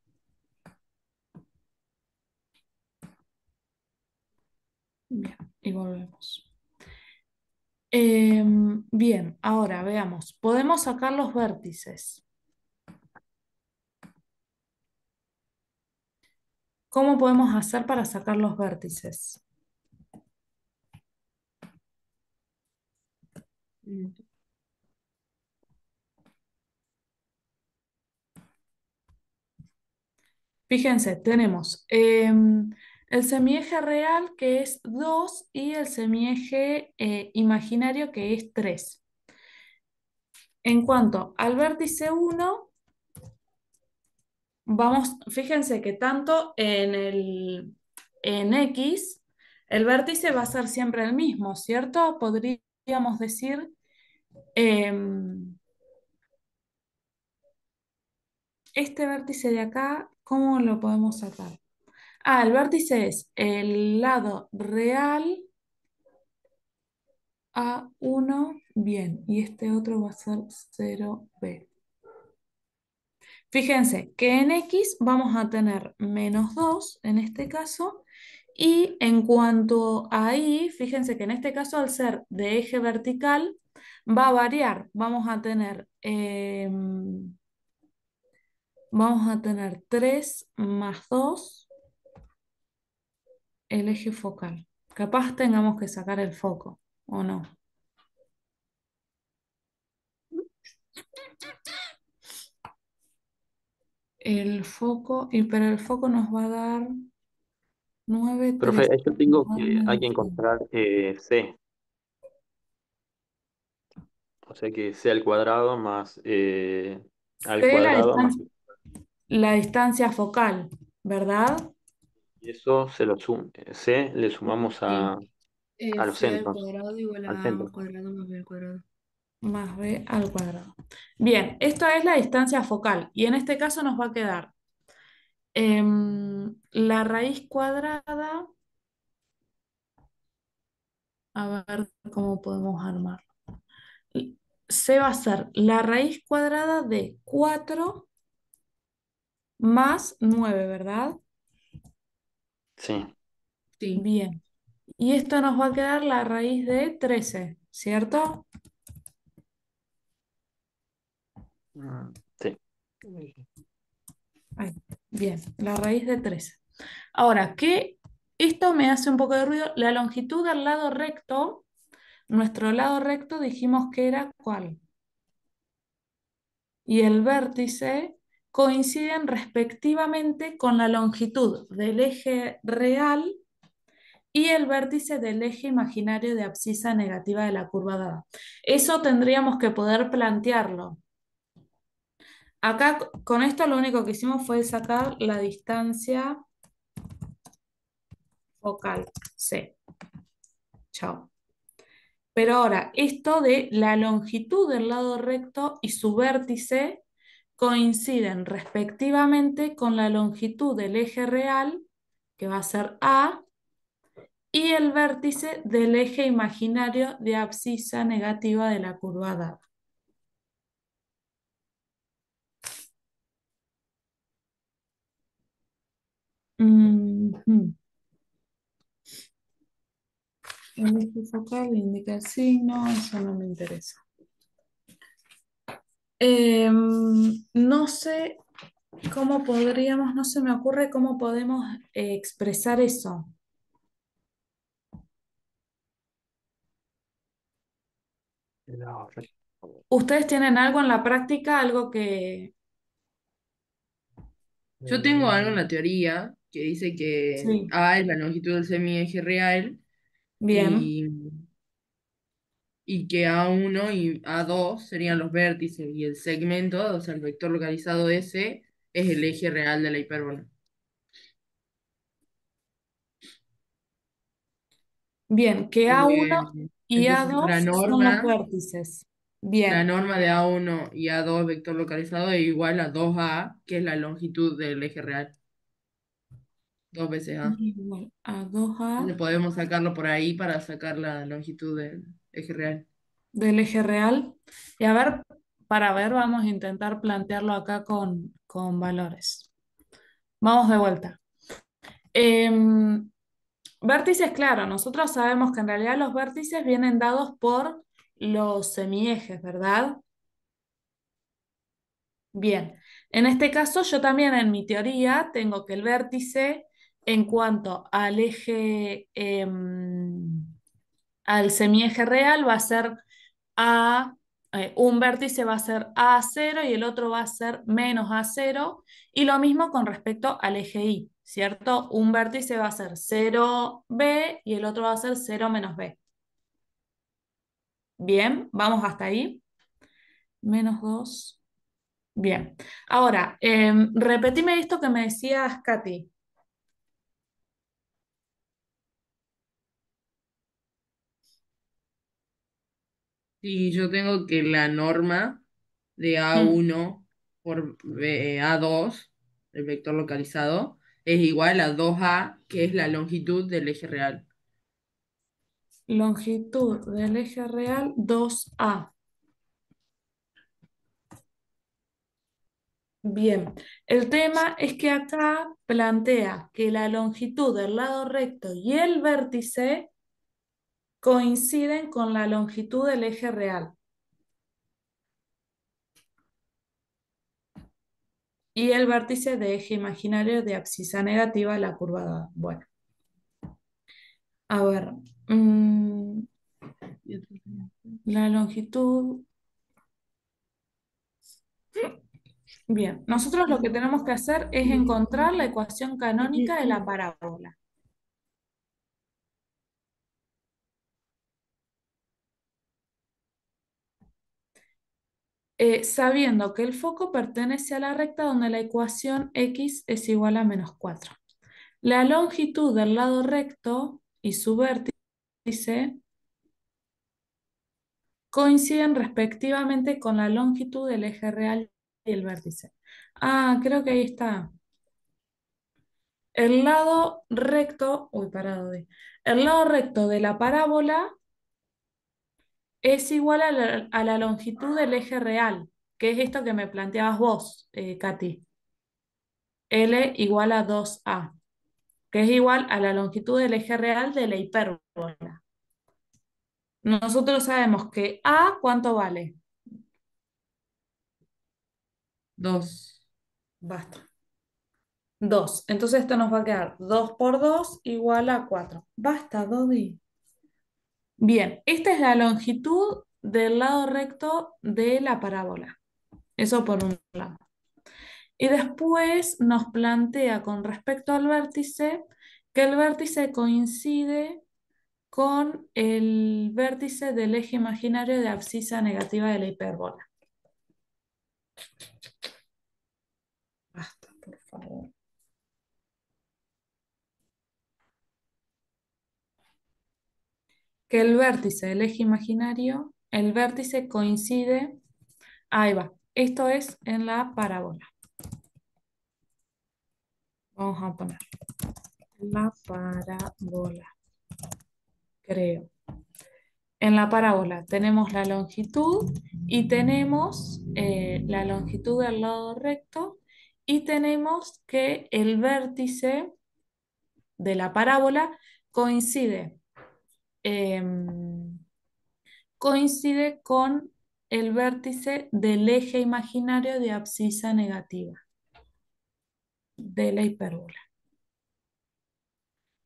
Bien, y volvemos. Bien, ahora veamos, podemos sacar los vértices. ¿Cómo podemos hacer para sacar los vértices? Mm. Fíjense, tenemos el semieje real que es 2 y el semieje imaginario que es 3. En cuanto al vértice 1, fíjense que tanto en X, el vértice va a ser siempre el mismo, ¿cierto? Podríamos decir, em, este vértice de acá, ¿cómo lo podemos sacar? Ah, el vértice es el lado real A1, bien, y este otro va a ser 0B. Fíjense que en X vamos a tener -2 en este caso, y en cuanto a Y, fíjense que en este caso al ser de eje vertical va a variar. Vamos a tener 3 más 2 el eje focal. Capaz tengamos que sacar el foco, ¿o no? El foco, pero el foco nos va a dar 9 Profe, 3. yo Nos tengo va a dar que hay que -3. encontrar C, o sea que C al cuadrado más al C, cuadrado más la distancia focal, ¿verdad? y eso C le sumamos Sí. a los C al centros, cuadrado igual al a A al centro. cuadrado más B al cuadrado. Más b al cuadrado. Bien, esta es la distancia focal y en este caso nos va a quedar la raíz cuadrada, a ver cómo podemos armar. C va a ser la raíz cuadrada de 4 más 9, ¿verdad? Sí. Sí, Bien. Y esto nos va a quedar la raíz de 13, ¿cierto? Sí. Ahí. Bien, la raíz de 13. Ahora, ¿qué? Esto me hace un poco de ruido. La longitud del lado recto, nuestro lado recto dijimos que era ¿cuál? Y el vértice coinciden respectivamente con la longitud del eje real y el vértice del eje imaginario de abscisa negativa de la curva dada. Eso tendríamos que poder plantearlo. Acá con esto lo único que hicimos fue sacar la distancia focal, C. Chao. Pero ahora, esto de la longitud del lado recto y su vértice coinciden respectivamente con la longitud del eje real, que va a ser A, y el vértice del eje imaginario de abscisa negativa de la curva dada. Ujú. El eje focal indica el signo, eso no me interesa. No sé cómo podríamos, no se me ocurre cómo podemos expresar eso. No, ¿Ustedes tienen algo en la práctica, algo que... yo tengo algo en la teoría que dice que Sí, A es la longitud del semieje real bien, y, y que A1 y A2 serían los vértices y el segmento, o sea, el vector localizado S, es el eje real de la hipérbola. bien, que A1 Eh, y entonces, A2 son los vértices. la Bien, norma de A1 y A2 vector localizado es igual a 2A, que es la longitud del eje real, dos veces A. igual a 2A Entonces podemos sacarlo por ahí para sacar la longitud del eje real. del eje real. Y a ver, para ver, vamos a intentar plantearlo acá con valores. Vamos de vuelta. Em, Vértices, claro, nosotros sabemos que en realidad los vértices vienen dados por los semiejes, ¿verdad? Bien, en este caso yo también en mi teoría tengo que el vértice en cuanto al eje, al semieje real va a ser A, un vértice va a ser A0 y el otro va a ser menos A0. Y lo mismo con respecto al eje Y, ¿cierto? Un vértice va a ser 0B y el otro va a ser 0 menos B. Bien, vamos hasta ahí. Menos 2. Bien. Ahora, repetime esto que me decías, Katy. Y yo tengo que la norma de Mm. A1 por A2, el vector localizado, es igual a 2A, que es la longitud del eje real. Longitud del eje real 2A. Bien, el tema es que acá plantea que la longitud del lado recto y el vértice coinciden con la longitud del eje real y el vértice de eje imaginario de abscisa negativa de la curva dada. Bueno, a ver, la longitud. Bien, nosotros lo que tenemos que hacer es encontrar la ecuación canónica de la parábola. Sabiendo que el foco pertenece a la recta donde la ecuación x es igual a -4. La longitud del lado recto y su vértice coinciden respectivamente con la longitud del eje real y el vértice. Ah, creo que ahí está. El lado recto, uy, parado de. El lado recto de la parábola es igual a la longitud del eje real, que es esto que me planteabas vos, Katy. L igual a 2A, que es igual a la longitud del eje real de la hipérbola. Nosotros sabemos que A, ¿cuánto vale? 2. Basta. 2. Entonces esto nos va a quedar 2 por 2 igual a 4. Basta, Dodi. Bien, esta es la longitud del lado recto de la parábola. Eso por un lado. Y después nos plantea con respecto al vértice que el vértice coincide con el vértice del eje imaginario de abscisa negativa de la hipérbola. Basta, por favor. Que el vértice del eje imaginario, el vértice coincide, ahí va, esto es en la parábola. Vamos a poner la parábola, creo. En la parábola tenemos la longitud y tenemos la longitud del lado recto y tenemos que el vértice de la parábola coincide, coincide con el vértice del eje imaginario de abscisa negativa de la hipérbola.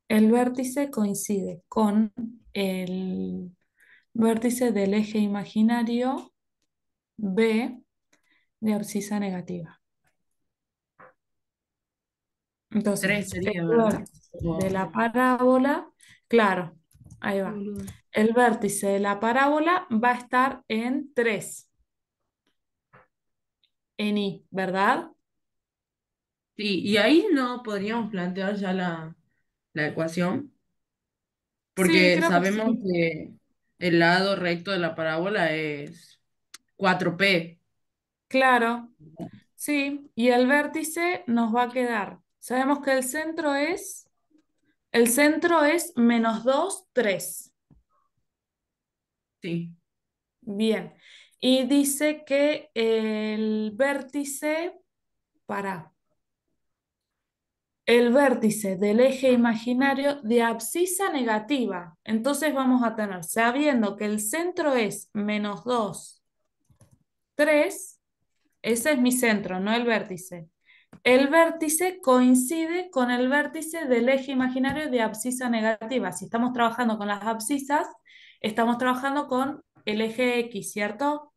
El vértice coincide con el vértice del eje imaginario B de abscisa negativa. 3 Entonces, el sería, ¿verdad? vértice de la parábola, claro, ahí Qué va. boludo. El vértice de la parábola va a estar en 3 en I, ¿verdad? Sí, y ahí no podríamos plantear ya la ecuación, Sí, porque creo que sabemos sí. que el lado recto de la parábola es 4P. Claro, sí. Y el vértice nos va a quedar. Sabemos que el centro es -2, 3. Sí, Bien. Y dice que el vértice, para el vértice del eje imaginario de abscisa negativa. Entonces vamos a tener, sabiendo que el centro es -2, 3, ese es mi centro, no el vértice. El vértice coincide con el vértice del eje imaginario de abscisa negativa. Si estamos trabajando con las abscisas, estamos trabajando con el eje X, ¿cierto?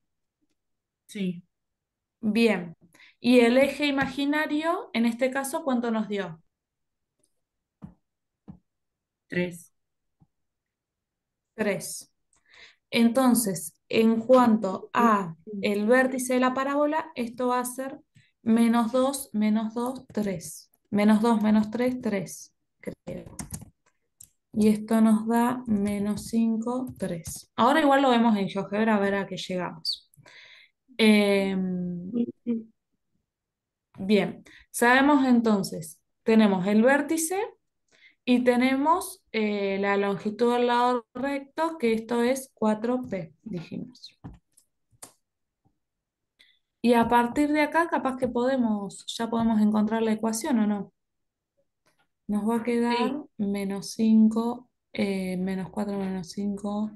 Sí, Bien. Y el eje imaginario, en este caso, ¿cuánto nos dio? 3. 3. Entonces, en cuanto a el vértice de la parábola, esto va a ser menos 2, 3. Menos 2, menos 3, 3, creo. Y esto nos da menos 5, 3. Ahora igual lo vemos en GeoGebra a ver a qué llegamos. Bien, sabemos entonces, tenemos el vértice y tenemos la longitud del lado recto, que esto es 4p, dijimos. Y a partir de acá, capaz que ya podemos encontrar la ecuación o no. Nos va a quedar Sí, menos 5, menos 4 menos 5,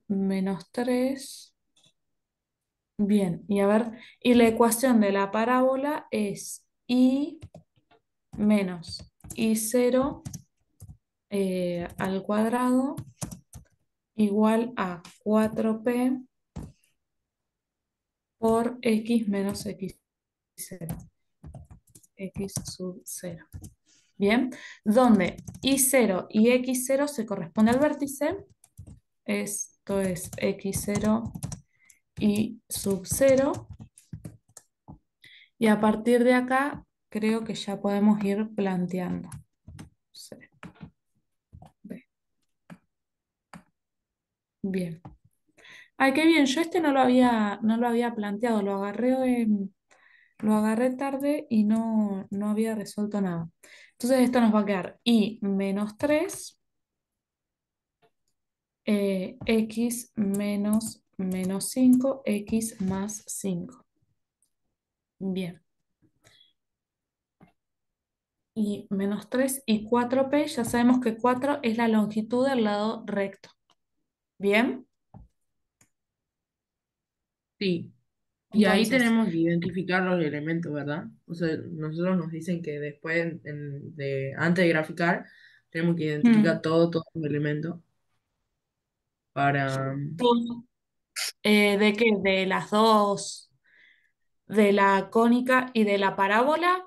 menos 3. Bien, y a ver, y la ecuación de la parábola es y menos y0 al cuadrado igual a 4p por x menos x0, x sub 0. Bien, donde y0 y x0 se corresponde al vértice, esto es x0 y sub 0, y a partir de acá creo que ya podemos ir planteando. Sí, bien. Ay, qué bien, yo este no lo había planteado, lo agarré tarde y no había resuelto nada. Entonces esto nos va a quedar y menos 3 x menos 5 x más 5. Bien. Y menos 3 y 4p, ya sabemos que 4 es la longitud del lado recto. Bien, sí. Y ahí entonces, tenemos que identificar los elementos, ¿verdad? O sea, nosotros nos dicen que después, antes de graficar, tenemos que identificar mm, todos los elementos para... ¿de qué? De las dos, de la cónica y de la parábola.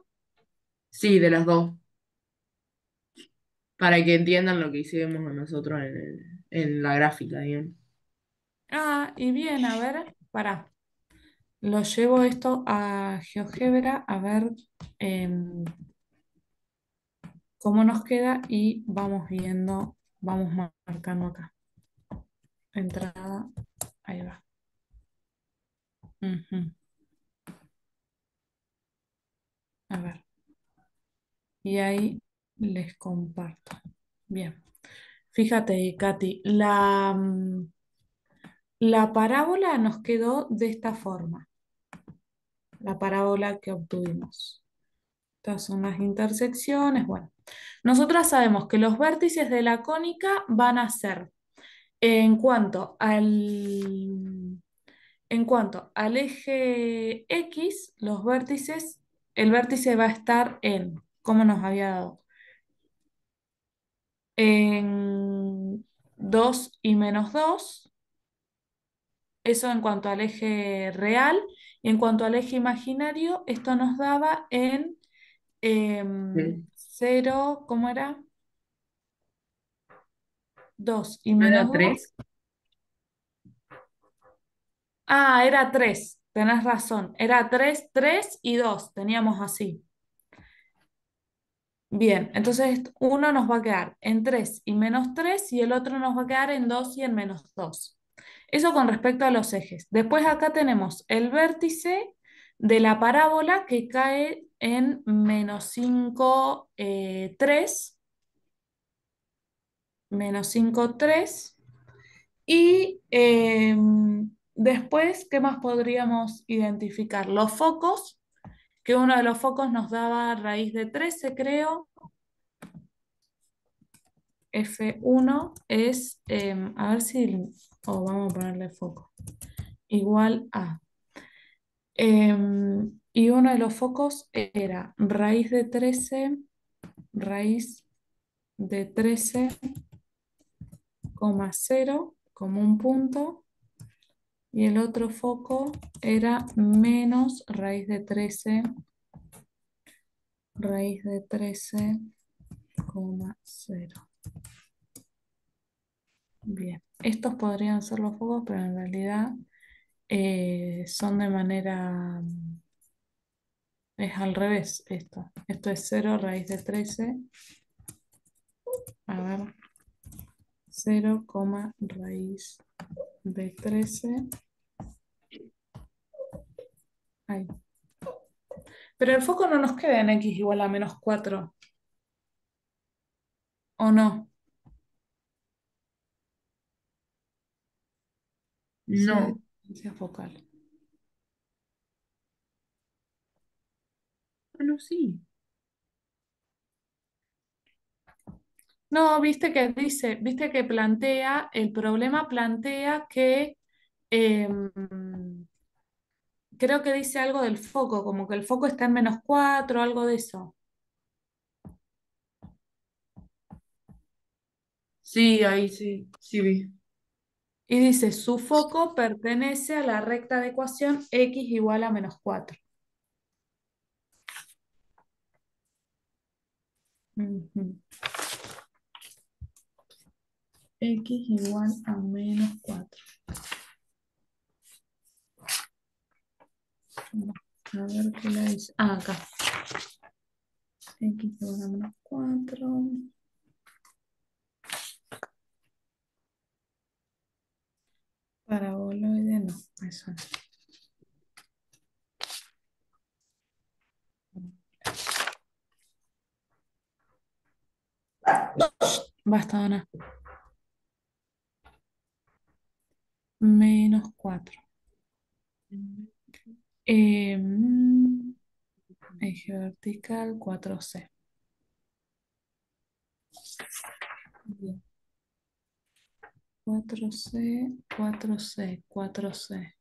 Sí, de las dos, para que entiendan lo que hicimos nosotros en la gráfica, digamos. Ah, y bien, a ver, para. Lo llevo esto a GeoGebra a ver cómo nos queda y vamos viendo, vamos marcando acá. Entrada, ahí va. Ujú. A ver, y ahí les comparto. Bien, fíjate, Katy, la parábola nos quedó de esta forma, la parábola que obtuvimos. Estas son las intersecciones. Bueno, nosotras sabemos que los vértices de la cónica van a ser en cuanto al eje X, los vértices, el vértice va a estar en, ¿cómo nos había dado? En 2 y menos 2. Eso en cuanto al eje real. Y en cuanto al eje imaginario, esto nos daba en Sí. 0, ¿cómo era? 2 y ¿No menos era 2. 3? Ah, era 3. Tenés razón. Era 3, 3 y 2. Teníamos así. Bien, entonces uno nos va a quedar en 3 y menos 3 y el otro nos va a quedar en 2 y en menos 2. Eso con respecto a los ejes. Después acá tenemos el vértice de la parábola que cae en menos 5, 3, menos 5, 3. Y después, ¿qué más podríamos identificar? Los focos, que uno de los focos nos daba raíz de 13, creo. F1 es, a ver si, o vamos a ponerle foco, igual a Y uno de los focos era raíz de 13,0 como un punto, y el otro foco era menos raíz de 13,0. Bien, estos podrían ser los focos, pero en realidad son de manera, es al revés esto. Esto es 0 raíz de 13, a ver, 0, raíz de 13. Ahí. Pero el foco no nos queda en x igual a -4, ¿o no? C de No, distancia focal. ah, no, sí. No, viste que plantea, el problema plantea que em, creo que dice algo del foco, como que el foco está en -4, algo de eso. Sí, ahí sí, sí vi. Y dice, su foco pertenece a la recta de ecuación x igual a -4. Ujú. X igual a -4. A ver qué le dice. Ah, acá. X igual a -4. Paraboloide, no, eso no. Basta, Ana. -4. Eje vertical 4C. Bien. 4C, 4C, 4C,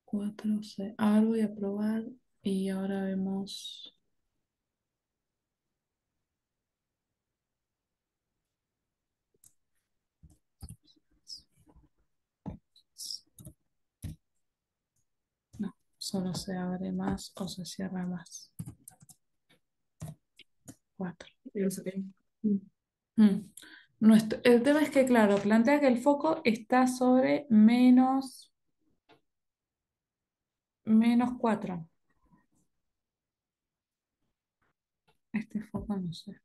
4C. Ahora voy a probar y ahora vemos. No, solo se abre más o se cierra más. 4. Lo saqué. El tema es que, claro, plantea que el foco está sobre -4. Este foco no sé.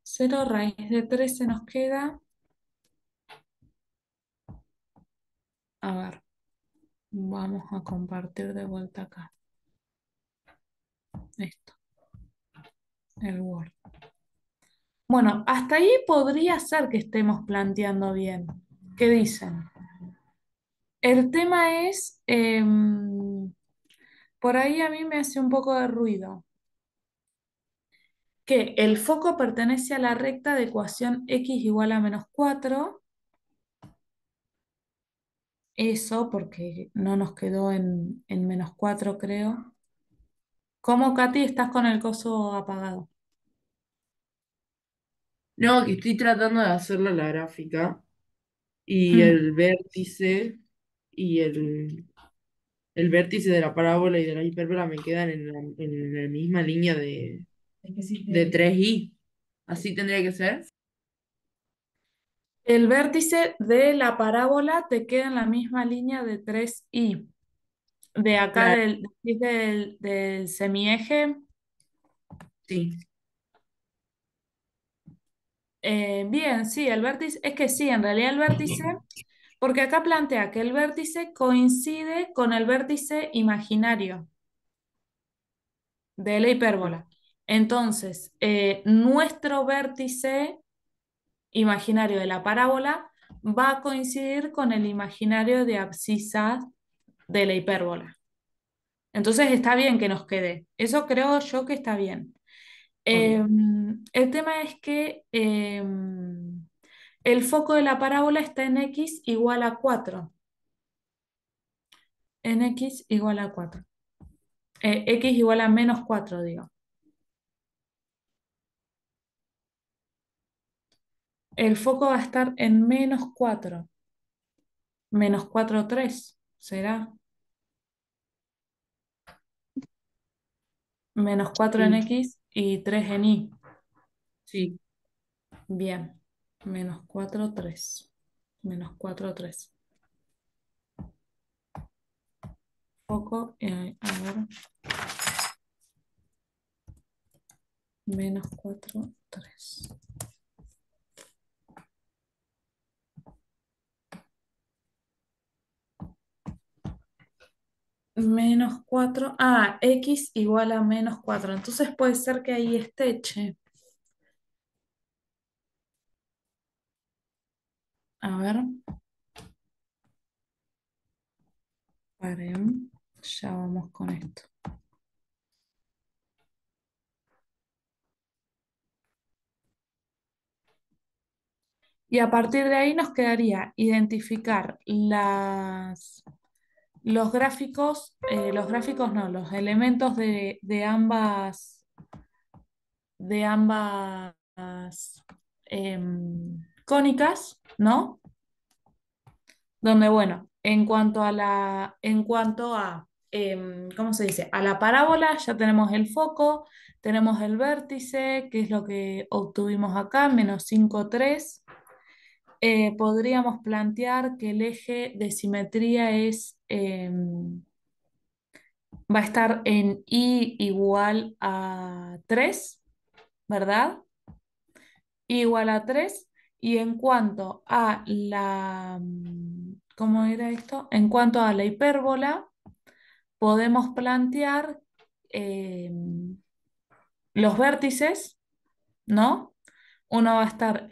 0 raíz de 13 nos queda. A ver, vamos a compartir de vuelta acá. Esto, el Word. Bueno, hasta ahí podría ser que estemos planteando bien. ¿Qué dicen? El tema es, por ahí a mí me hace un poco de ruido, que el foco pertenece a la recta de ecuación x igual a -4. Eso porque no nos quedó en -4, creo. ¿Cómo, Katy, estás con el coso apagado? No, que estoy tratando de hacerlo la gráfica y Mm. el vértice de la parábola y de la hipérbola me quedan en la misma línea de 3i. Así tendría que ser. El vértice de la parábola te queda en la misma línea de 3i. De acá Claro, del semieje. sí. Bien, sí, el vértice, es que sí, en realidad el vértice, porque acá plantea que el vértice coincide con el vértice imaginario de la hipérbola. Entonces, nuestro vértice imaginario de la parábola va a coincidir con el imaginario de abscisas de la hipérbola. Entonces está bien que nos quede. Eso creo yo que está bien. Ok. El tema es que El foco de la parábola está en x igual a 4. En x igual a 4. X igual a -4, digo. El foco va a estar en -4. -4,3. ¿Será? -4 en Sí, x y 3 en y. sí, Bien. -4,3. -4,3. Foco, a ver, -4,3. -4. Ah, x igual a -4. Entonces puede ser que ahí esté, che. A ver, paren. Ya vamos con esto. Y a partir de ahí nos quedaría identificar los gráficos no, los elementos de ambas cónicas, ¿no? Donde, bueno, ¿cómo se dice? A la parábola ya tenemos el foco, tenemos el vértice, que es lo que obtuvimos acá, -5,3. Podríamos plantear que el eje de simetría va a estar en y igual a 3, ¿verdad? Igual a 3. Y en cuanto a ¿cómo era esto? En cuanto a la hipérbola, podemos plantear los vértices, ¿no? Uno va a estar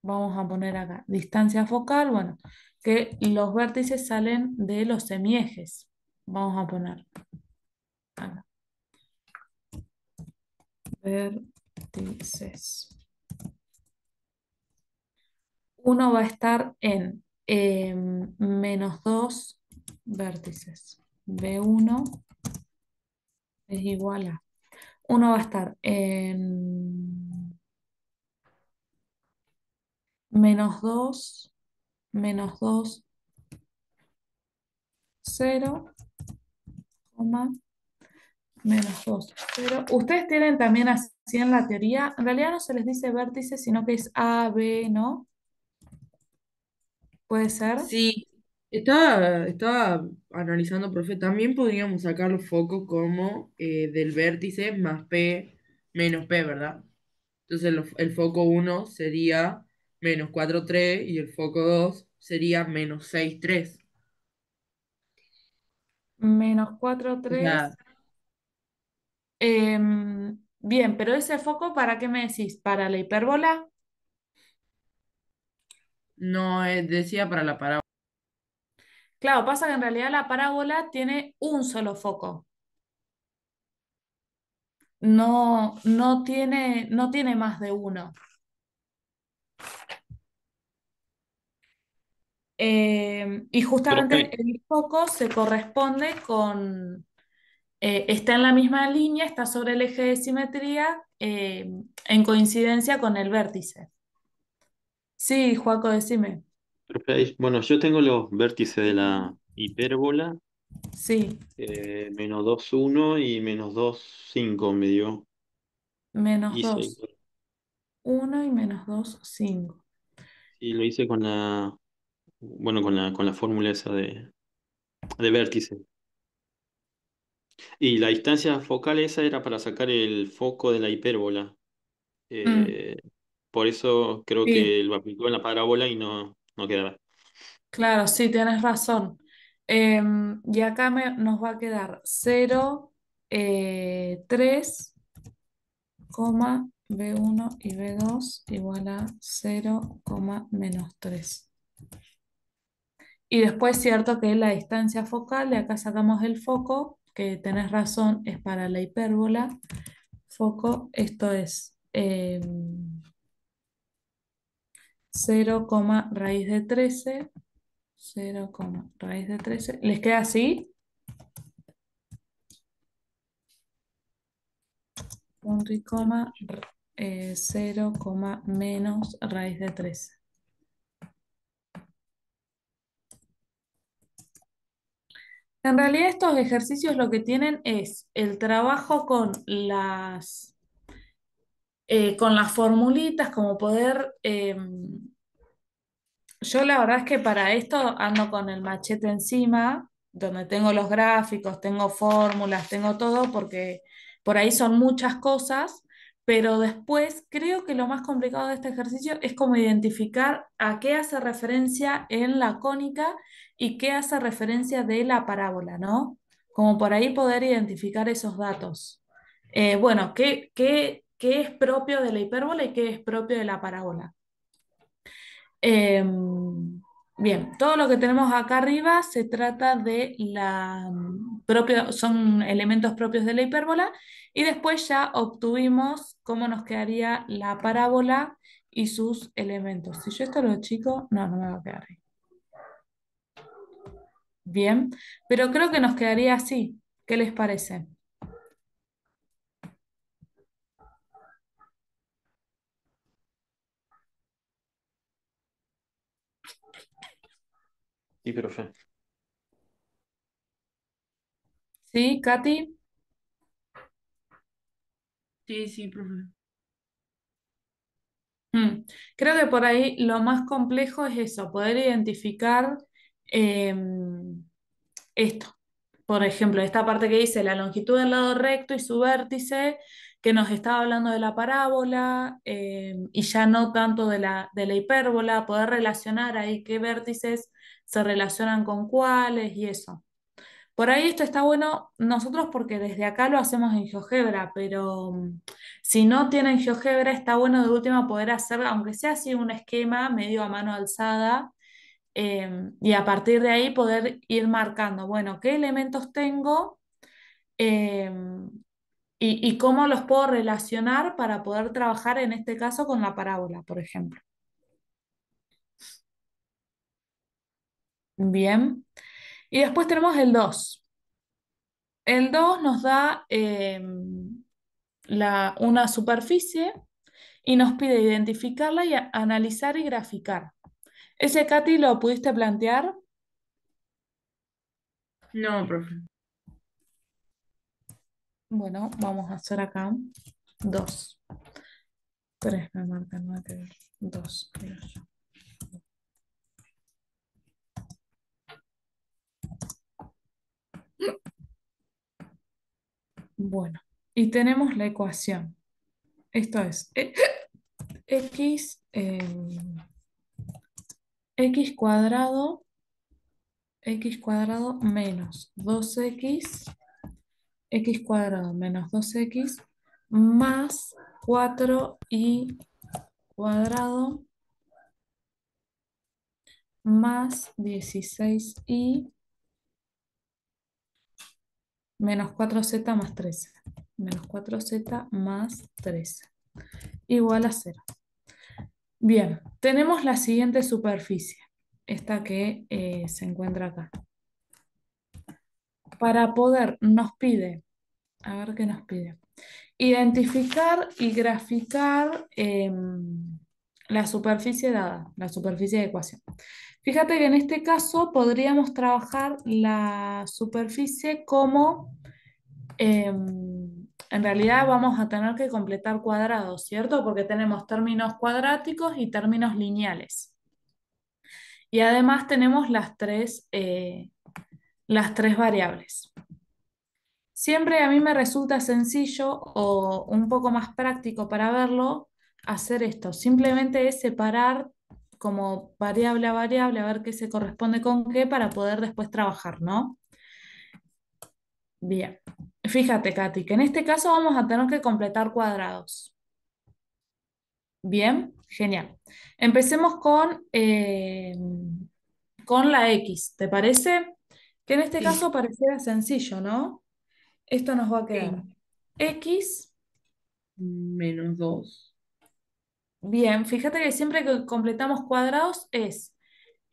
vamos a poner acá, distancia focal, bueno, que los vértices salen de los semiejes. Vamos a poner acá, vértices. Uno va a estar en -2 vértices. B1 es igual a. Uno va a estar en -2, -2, 0, -2, 0. Ustedes tienen también así en la teoría, en realidad no se les dice vértice, sino que es A, B, ¿no? ¿Puede ser? sí. Estaba analizando, profe, también podríamos sacar los focos como del vértice más P menos P, ¿verdad? Entonces el foco uno sería -4,3 y el foco 2 sería -6,3. -4, O sea, 3. Bien, pero ese foco, ¿para qué me decís? ¿Para la hipérbola? no decía para la parábola. Claro, pasa que en realidad la parábola tiene un solo foco. No tiene más de uno. Y justamente Profe, el foco se corresponde está en la misma línea, está sobre el eje de simetría, en coincidencia con el vértice. Sí, Joaco, decime. bueno, yo tengo los vértices de la hipérbola, Sí, -2,1 y -2,5 me dio. menos Hice, 2, 1 y -2, 5. y lo hice bueno, con la fórmula esa de vértice. Y la distancia focal esa era para sacar el foco de la hipérbola. Mm, Eh, por eso creo sí, que lo aplicó en la parábola y no quedaba. claro, sí, tienes razón. Y acá nos va a quedar 0, 3, B1 y B2 igual a 0, -3. Y después, cierto que la distancia focal, de acá sacamos el foco, que tenés razón, es para la hipérbola. Foco, esto es 0, raíz de 13, 0, raíz de 13. ¿Les queda así? Punto y coma, 0, menos raíz de 13. En realidad estos ejercicios lo que tienen es el trabajo con las formulitas, como poder yo la verdad es que para esto ando con el machete encima, donde tengo los gráficos, tengo fórmulas, tengo todo, porque por ahí son muchas cosas, pero después creo que lo más complicado de este ejercicio es como identificar a qué hace referencia en la cónica y qué hace referencia de la parábola, ¿no? Como por ahí poder identificar esos datos. Bueno, ¿qué es propio de la hipérbola y qué es propio de la parábola? Bien, todo lo que tenemos acá arriba se trata de son elementos propios de la hipérbola y después ya obtuvimos cómo nos quedaría la parábola y sus elementos. Si yo esto lo chico, no, no me va a quedar ahí. Bien, pero creo que nos quedaría así. ¿Qué les parece? Sí, profe. ¿Sí, Katy? Sí, sí, profe. Mm, Creo que por ahí lo más complejo es eso, poder identificar esto. Por ejemplo, esta parte que dice la longitud del lado recto y su vértice, que nos estaba hablando de la parábola, y ya no tanto de la hipérbola, poder relacionar ahí qué vértices se relacionan con cuáles y eso. Por ahí esto está bueno nosotros porque desde acá lo hacemos en GeoGebra, pero si no tienen GeoGebra, está bueno de última poder hacer, aunque sea así un esquema medio a mano alzada, y a partir de ahí poder ir marcando, bueno, qué elementos tengo, eh, y cómo los puedo relacionar para poder trabajar en este caso con la parábola, por ejemplo. Bien. Y después tenemos el 2. El 2 nos da una superficie y nos pide identificarla y analizar y graficar. ¿Ese, Katy, lo pudiste plantear? No, profe. Bueno, vamos a hacer acá 2. 3 me marcan, nada que ver. 2, creo yo. Bueno, y tenemos la ecuación. Esto es x, x cuadrado menos 2x, x cuadrado menos 2x más 4y cuadrado más 16y menos 4z más 13. Menos 4z más 13. Igual a 0. Bien, tenemos la siguiente superficie. Esta que se encuentra acá. Para poder, nos pide, a ver qué nos pide. Identificar y graficar la superficie dada, la superficie de ecuación. Fíjate que en este caso podríamos trabajar la superficie como, en realidad vamos a tener que completar cuadrados, ¿cierto? Porque tenemos términos cuadráticos y términos lineales. Y además tenemos las tres variables. Siempre a mí me resulta sencillo o un poco más práctico para verlo hacer esto. Simplemente es separar como variable a variable, a ver qué se corresponde con qué para poder después trabajar, ¿no? Bien. Fíjate, Katy, que en este caso vamos a tener que completar cuadrados. Bien, genial. Empecemos con la X, ¿te parece? Que en este Sí, caso pareciera sencillo, ¿no? Esto nos va a quedar sí. X Menos 2. Bien, fíjate que siempre que completamos cuadrados es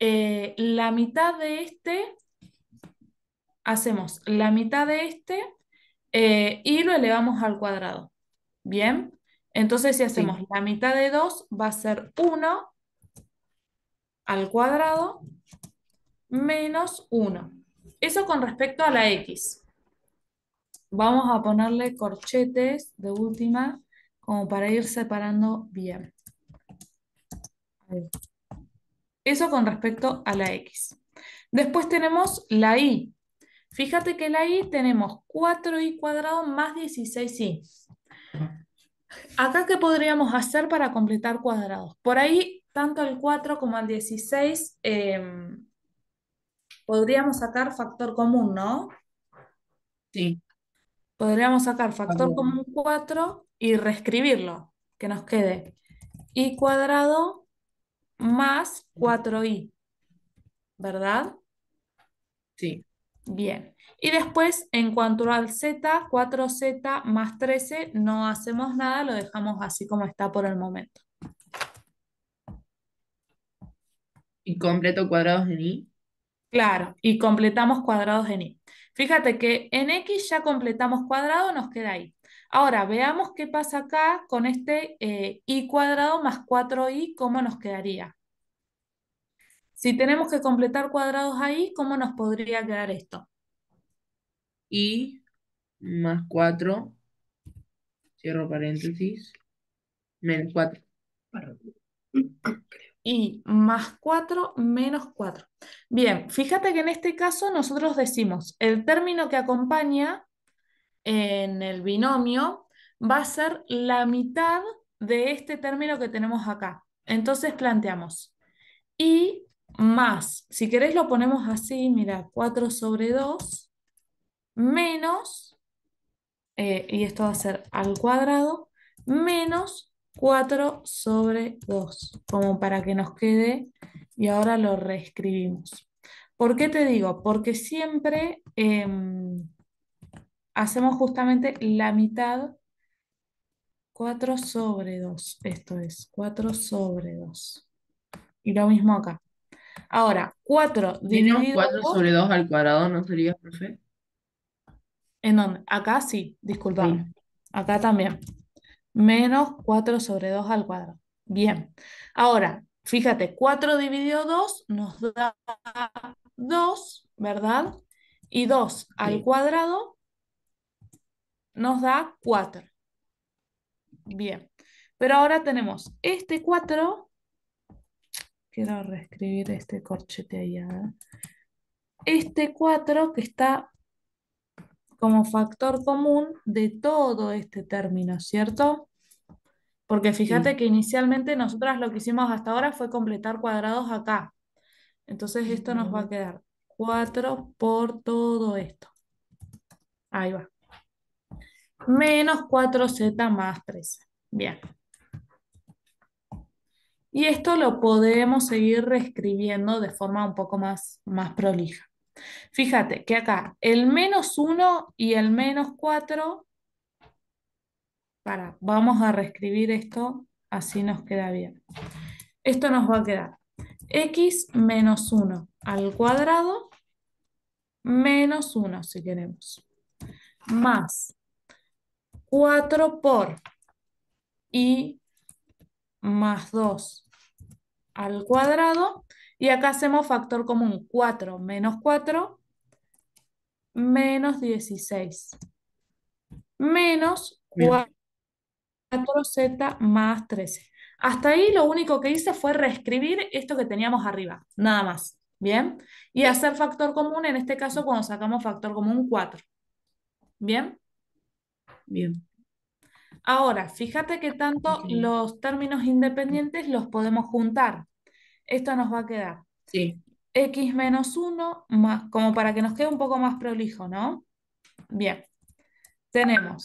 la mitad de este, hacemos la mitad de este y lo elevamos al cuadrado. Bien, entonces si hacemos Sí. la mitad de 2 va a ser 1 al cuadrado menos 1. Eso con respecto a la x. Vamos a ponerle corchetes de última como para ir separando bien. Ahí. Eso con respecto a la x. Después tenemos la y. Fíjate que la y tenemos 4y cuadrado más 16y. Acá, ¿qué podríamos hacer para completar cuadrados? Por ahí, tanto el 4 como el 16 podríamos sacar factor común, ¿no? Sí. Podríamos sacar De factor acuerdo. común 4 y reescribirlo, que nos quede y cuadrado más 4y, ¿verdad? Sí. Bien. Y después, en cuanto al z, 4z más 13, no hacemos nada, lo dejamos así como está por el momento. Y completo cuadrados en i. Claro, y completamos cuadrados en y. Fíjate que en x ya completamos cuadrado, nos queda y. Ahora, veamos qué pasa acá con este y cuadrado más 4y, ¿cómo nos quedaría? Si tenemos que completar cuadrados ahí, ¿cómo nos podría quedar esto? I más 4 cierro paréntesis, menos 4. Y más 4 menos 4. Bien, fíjate que en este caso nosotros decimos el término que acompaña en el binomio va a ser la mitad de este término que tenemos acá. Entonces planteamos y más, si querés lo ponemos así, mira, 4 sobre 2 menos, y esto va a ser al cuadrado, menos 4 sobre 2 como para que nos quede, y ahora lo reescribimos. ¿Por qué te digo? Porque siempre hacemos justamente la mitad, 4 sobre 2 esto es 4 sobre 2. Y lo mismo acá. Ahora, 4 Menos dividido 4 sobre 2, 2 al cuadrado, ¿no sería, profe? ¿en dónde? Acá sí, Ahí. discúlpame. Acá también. Menos 4 sobre 2 al cuadrado. Bien. Ahora, fíjate, 4 dividido 2 nos da 2, ¿verdad? Y 2 al Sí. cuadrado nos da 4. Bien. Pero ahora tenemos este 4. Quiero reescribir este corchete ahí. A ver. Este 4 que está como factor común de todo este término, ¿cierto? Porque fíjate Sí. que inicialmente nosotras lo que hicimos hasta ahora fue completar cuadrados acá. Entonces esto nos va a quedar 4 por todo esto. Ahí va. Menos 4z más 13. Bien. Y esto lo podemos seguir reescribiendo de forma un poco más prolija. Fíjate que acá el menos 1 y el menos 4, vamos a reescribir esto, así nos queda bien. Esto nos va a quedar x menos 1 al cuadrado menos 1 si queremos, más 4 por y más 2 al cuadrado, y acá hacemos factor común, 4 menos 4 menos 16 menos Bien. 4z más 13. Hasta ahí lo único que hice fue reescribir esto que teníamos arriba, nada más. ¿Bien? Y hacer factor común, en este caso cuando sacamos factor común 4. ¿Bien? Bien. Ahora, fíjate que tanto Ok. los términos independientes los podemos juntar. Esto nos va a quedar Sí. x menos 1 más, como para que nos quede un poco más prolijo, ¿no? Bien, tenemos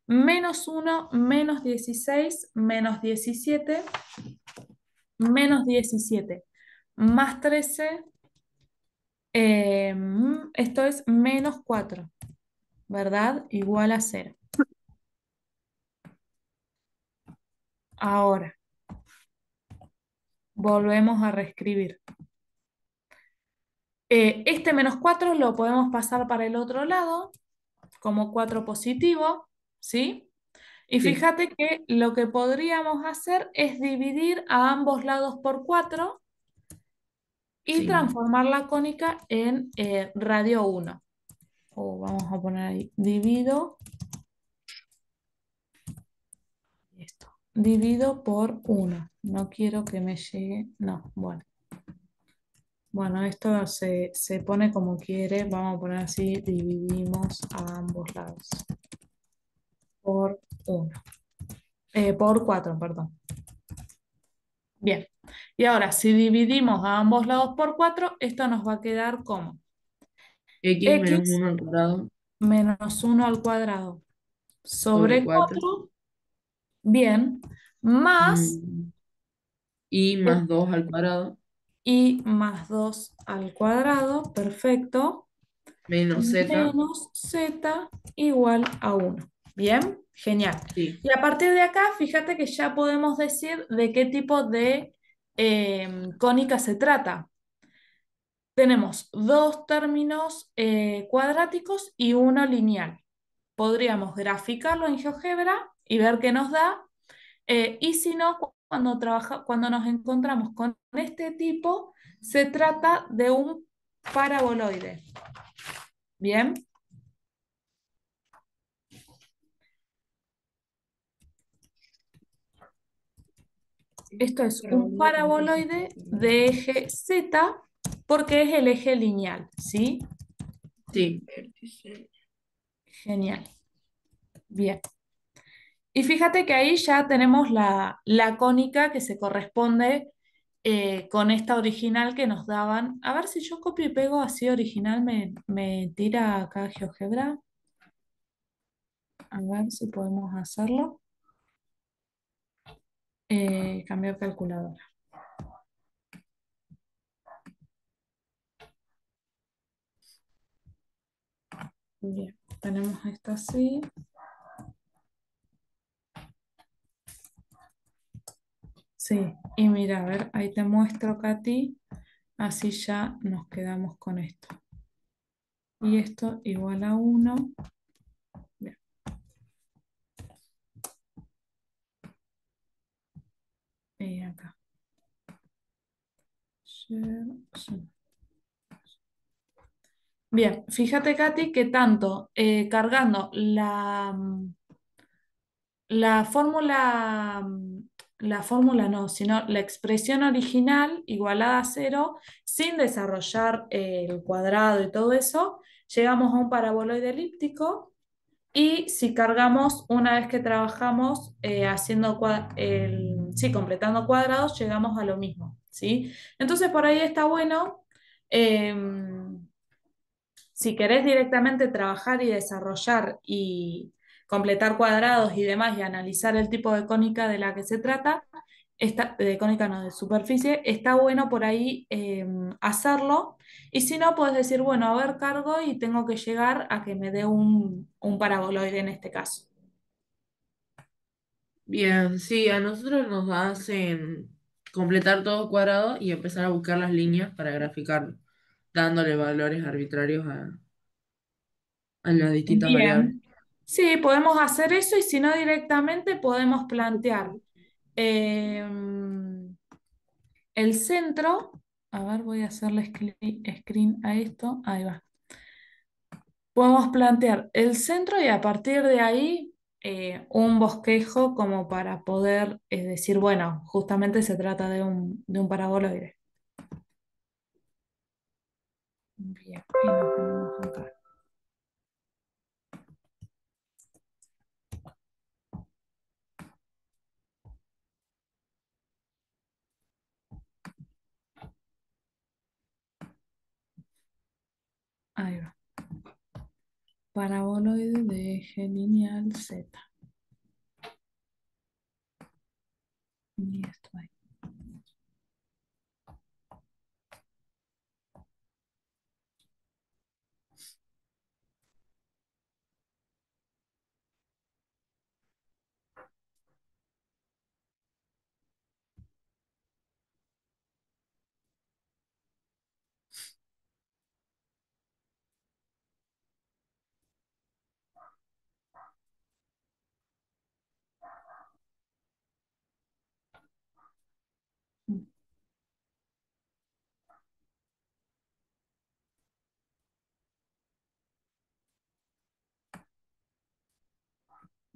menos 1 menos 16 menos 17 menos 17 más 13, esto es menos 4, ¿verdad? Igual a 0. Ahora. volvemos a reescribir. Este -4 lo podemos pasar para el otro lado como 4 positivo, ¿sí? Y Sí, fíjate que lo que podríamos hacer es dividir a ambos lados por 4 y sí. transformar la cónica en radio 1. O vamos a poner ahí, divido por 1. No quiero que me llegue, no, bueno. Bueno, esto se pone como quiere, vamos a poner así, dividimos a ambos lados por 1. Por 4, perdón. Bien. Y ahora, si dividimos a ambos lados por 4, esto nos va a quedar como X menos x 1 al cuadrado menos 1 al cuadrado sobre sobre 4. 4, bien, más Y eh, más 2 al cuadrado y más 2 al cuadrado, perfecto, menos z. menos z igual a 1. Bien, genial. Sí, Y a partir de acá, fíjate que ya podemos decir de qué tipo de cónica se trata. Tenemos dos términos cuadráticos y uno lineal. Podríamos graficarlo en GeoGebra y ver qué nos da. Y si no, cuando nos encontramos con este tipo, se trata de un paraboloide. Bien, esto es un paraboloide de eje Z porque es el eje lineal, ¿sí? sí. Genial. Bien. Y fíjate que ahí ya tenemos la cónica que se corresponde con esta original que nos daban. A ver si yo copio y pego así original, me tira acá GeoGebra. A ver si podemos hacerlo. Cambiar calculadora. Bien, tenemos esto así. Sí, y mira, a ver, ahí te muestro, Katy. Así ya nos quedamos con esto. Y esto igual a 1. Bien, y acá. Bien, fíjate, Katy, que tanto cargando la la fórmula no, sino la expresión original igualada a cero, sin desarrollar el cuadrado y todo eso, llegamos a un paraboloide elíptico. Y si cargamos, una vez que trabajamos haciendo sí, completando cuadrados, llegamos a lo mismo, ¿sí? Entonces por ahí está bueno. Si querés directamente trabajar y desarrollar y completar cuadrados y demás y analizar el tipo de cónica de la que se trata, de cónica no, de superficie, está bueno por ahí hacerlo. Y si no, puedes decir, bueno, a ver, cargo y tengo que llegar a que me dé un paraboloide en este caso. Bien, sí, a nosotros nos hacen completar todo cuadrado y empezar a buscar las líneas para graficarlo, dándole valores arbitrarios a las distintas variables. Bien. Sí, podemos hacer eso y si no directamente podemos plantear em, el centro, a ver, voy a hacerle screen a esto. Ahí va. Podemos plantear el centro y a partir de ahí un bosquejo como para poder decir, bueno, justamente se trata de un paraboloide. Bien, y nos venimos acá. Ahí va. Paraboloide de eje lineal Z. Y esto ahí.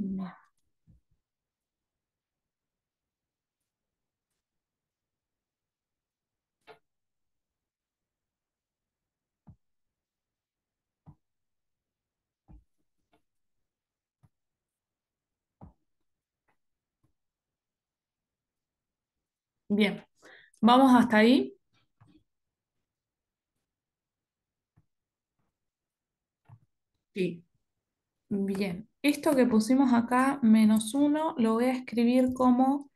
Bien. Bien. ¿Vamos hasta ahí? Sí, Bien. Esto que pusimos acá, -1, lo voy a escribir como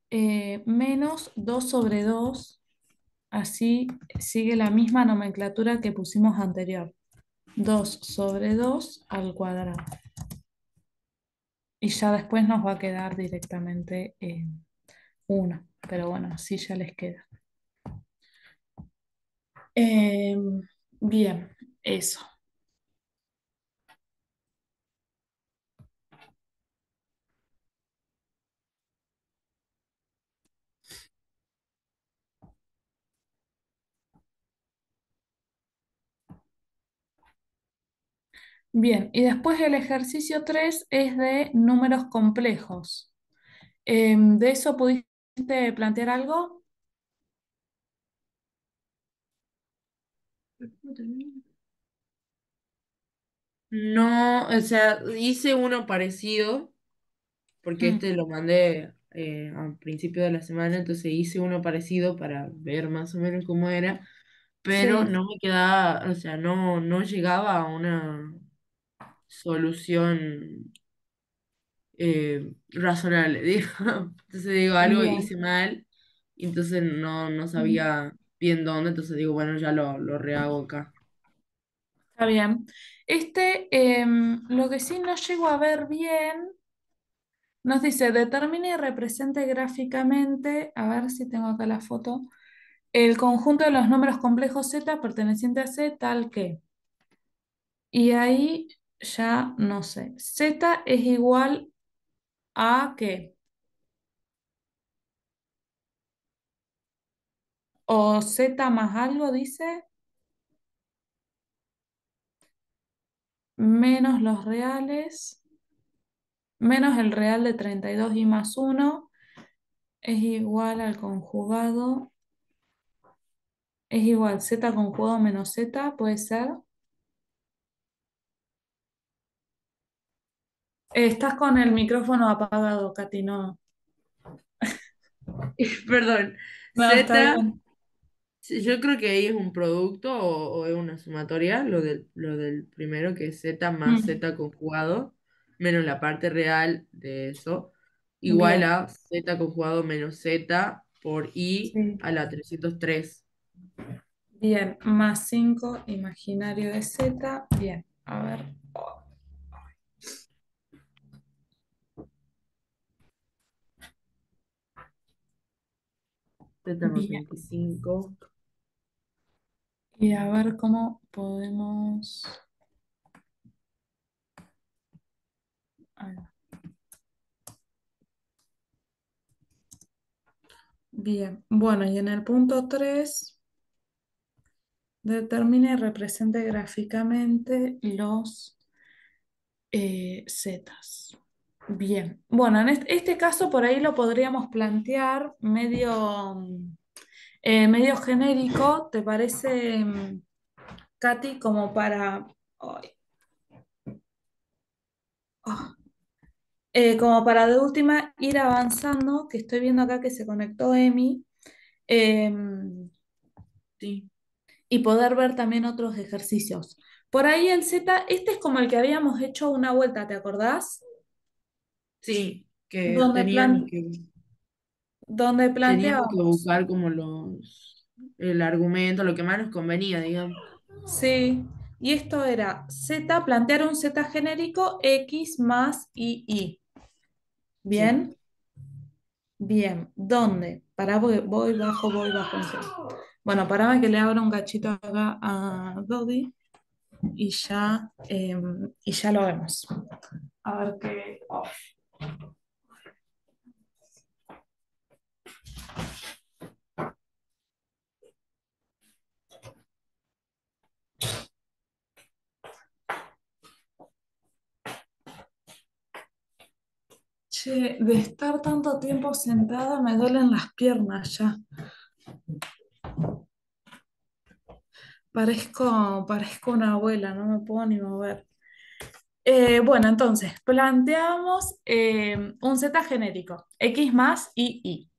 -2/2. Así sigue la misma nomenclatura que pusimos anterior. 2/2 al cuadrado. Y ya después nos va a quedar directamente 1. Pero bueno, así ya les queda. Eh, bien, eso. Bien, y después el ejercicio 3 es de números complejos. ¿De eso pudiste plantear algo? no, o sea, hice uno parecido, porque Mm, este lo mandé al principio de la semana, entonces hice uno parecido para ver más o menos cómo era, pero sí, no me quedaba, o sea, no llegaba a una solución razonable, digo. Entonces digo, algo bien. hice mal, y entonces no Mm, sabía bien dónde, entonces digo, bueno, ya lo rehago acá. está bien. Lo que sí no llego a ver bien, nos dice, determine y represente gráficamente, a ver si tengo acá la foto, el conjunto de los números complejos z perteneciente a C tal que. Y ahí ya no sé. Z es igual a ¿qué? O Z más algo, dice, menos los reales, menos el real de 32 y más uno es igual al conjugado, es igual Z conjugado menos Z, puede ser. Estás con el micrófono apagado, Katy, no. Perdón, No, está Z. bien. Sí, yo creo que ahí es un producto o es una sumatoria, lo del primero, que es z más Mm, z conjugado, menos la parte real de eso, igual bien, a z conjugado menos z por i sí. a la 303. Bien, más 5 imaginario de Z. Bien, a ver. Z más Bien. 25. Y a ver cómo podemos. Ahí va. Bien, bueno, y en el punto 3 determine y represente gráficamente los zetas. Bien, bueno, en este caso por ahí lo podríamos plantear medio, medio genérico, ¿te parece, Katy, como para, ay, ah, como para de última ir avanzando, que estoy viendo acá que se conectó Emi, Sí, y poder ver también otros ejercicios. Por ahí el Z, este es como el que habíamos hecho una vuelta, ¿te acordás? sí, que Donde, donde teníamos que planteábamos, buscar como el argumento, lo que más nos convenía, digamos. sí, y esto era Z, plantear un Z genérico X más y. Sí. ¿Bien? Bien, ¿dónde? Pará, voy bajo. En serio. Bueno, parame que le abro un cachito acá a Dodi y ya lo vemos. A ver qué. Oh, Che, de estar tanto tiempo sentada me duelen las piernas ya. Parezco una abuela, no me puedo ni mover. Bueno, entonces, planteamos un Z genérico, X más y.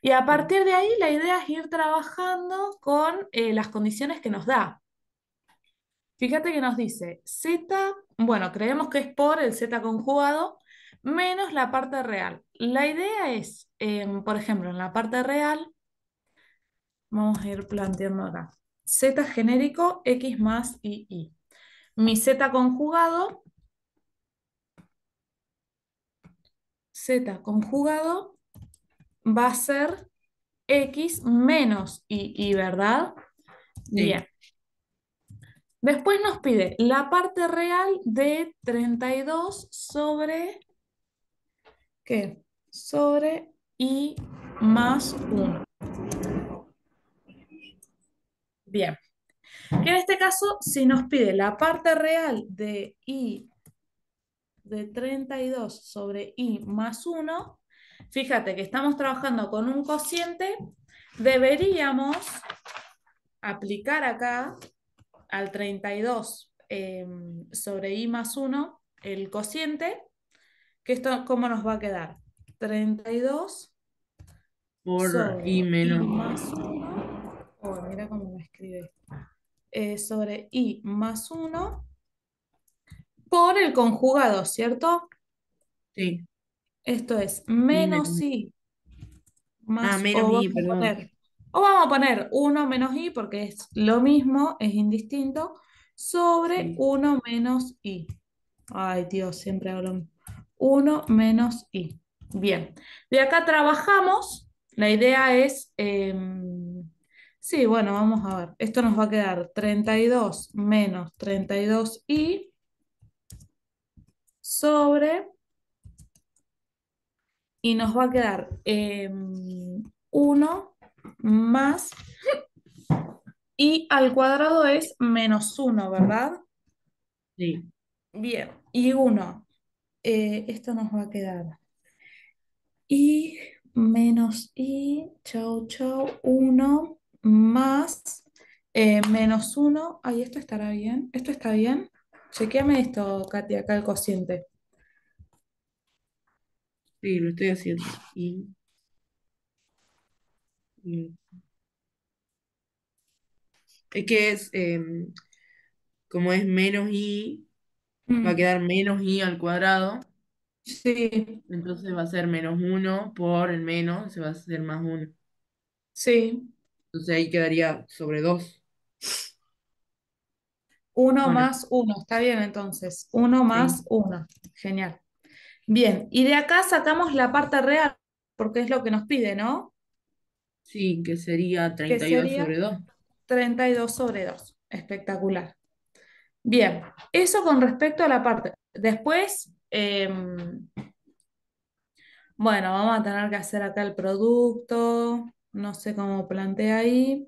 Y a Sí, partir de ahí, la idea es ir trabajando con las condiciones que nos da. Fíjate que nos dice Z, bueno, creemos que es por el Z conjugado menos la parte real. La idea es, por ejemplo, en la parte real, vamos a ir planteando acá. Z genérico, X más y. Mi Z conjugado, Z conjugado va a ser X menos y, ¿verdad? sí, Bien. Después nos pide la parte real de 32 sobre, ¿qué? Sobre y más uno. Bien. Que en este caso, si nos pide la parte real de y de 32 sobre y más uno, fíjate que estamos trabajando con un cociente, deberíamos aplicar acá al 32 sobre i más uno el cociente, que esto, ¿cómo nos va a quedar? 32 por y sobre i menos más uno. Oh, mira cómo me escribe. Sobre i más uno por el conjugado, ¿cierto? sí, Esto es y menos menos i. i Ah, más, menos i, perdón. o vamos a poner uno menos i porque es lo mismo, es indistinto, sobre Sí. uno menos i. Ay, Dios, siempre hablo lo mismo. 1 menos i. Bien, de acá trabajamos. La idea es, sí, bueno, vamos a ver. Esto nos va a quedar 32 menos 32i sobre, y nos va a quedar 1 más i al cuadrado es menos uno, ¿verdad? Sí, Bien, y uno, esto nos va a quedar y menos i, chau, chau, uno más menos uno. Ay, esto estará bien. ¿Esto está bien? Chequeame esto, Katy, acá el cociente. sí, lo estoy haciendo. Y- es que es, como es menos i, va a Mm, quedar menos i al cuadrado. sí, Entonces va a ser menos uno por el menos, se va a hacer más uno. sí. Entonces ahí quedaría sobre 2. Uno ¿O no? más uno. Está bien entonces. Uno más Sí, uno. Genial. Bien, y de acá sacamos la parte real, porque es lo que nos pide, ¿no? sí, que sería Que 32 sería sobre 2. 32 sobre 2. Espectacular. Bien, eso con respecto a la parte. Después, bueno, vamos a tener que hacer acá el producto. No sé cómo plantea ahí.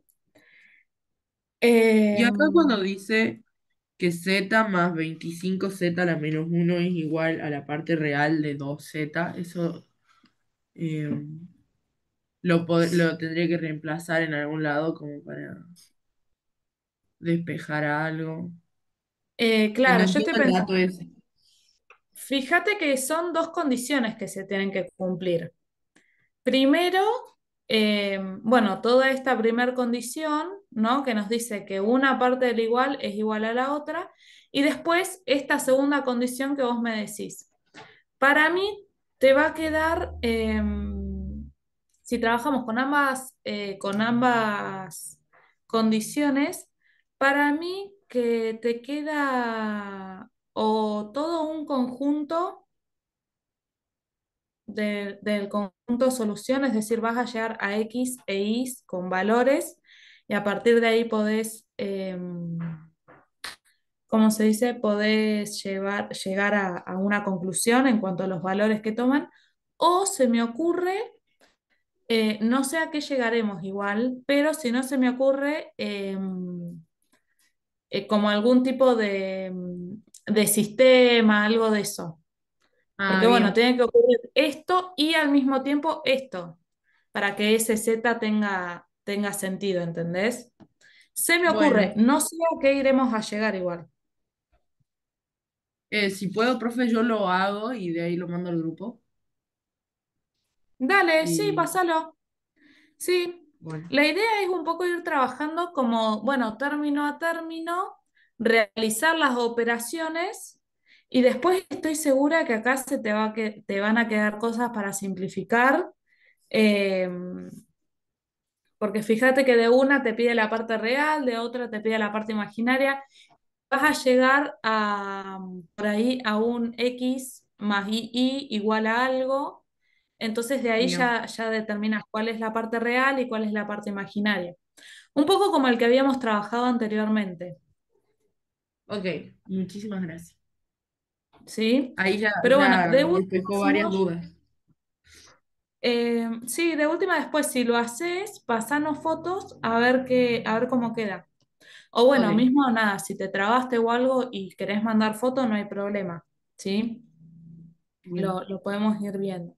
Y acá cuando Em, dice que z más 25z a la menos uno es igual a la parte real de 2z, eso eh, lo tendría que reemplazar en algún lado como para despejar algo. Que no claro, yo estoy entiendo el dato pensando, ese. fíjate que son dos condiciones que se tienen que cumplir. Primero, bueno, toda esta primer condición, ¿no? Que nos dice que una parte del igual es igual a la otra, y después esta segunda condición que vos me decís. Para mí te va a quedar, si trabajamos con ambas condiciones, para mí que te queda o todo un conjunto del conjunto de solución, es decir, vas a llegar a X e Y con valores y a partir de ahí podés, ¿cómo se dice? Podés llegar a una conclusión en cuanto a los valores que toman. O se me ocurre, no sé a qué llegaremos igual, pero si no se me ocurre como algún tipo de sistema, algo de eso. Ah, Porque bueno, bien. tiene que ocurrir esto y al mismo tiempo esto, para que ese Z tenga sentido, ¿entendés? Se me ocurre, Bueno, no sé a qué iremos a llegar igual. si puedo, profe, yo lo hago y de ahí lo mando al grupo. Dale, sí, Y pásalo. Sí, bueno, la idea es un poco ir trabajando como, bueno, término a término, realizar las operaciones y después estoy segura que acá te van a quedar cosas para simplificar, eh, porque fíjate que de una te pide la parte real, de otra te pide la parte imaginaria. Vas a llegar a, por ahí a un x más i igual a algo. Entonces de ahí bien. ya determinas cuál es la parte real y cuál es la parte imaginaria. Un poco como el que habíamos trabajado anteriormente, Ok, muchísimas gracias. ¿sí? Ahí ya, Pero bueno, ya de me última, despejó varias dudas. sí, de última después, si lo haces, pasanos fotos a ver cómo queda. O bueno, Ok, mismo nada, si te trabaste o algo y querés mandar fotos, no hay problema, ¿sí? bien. Lo podemos ir viendo.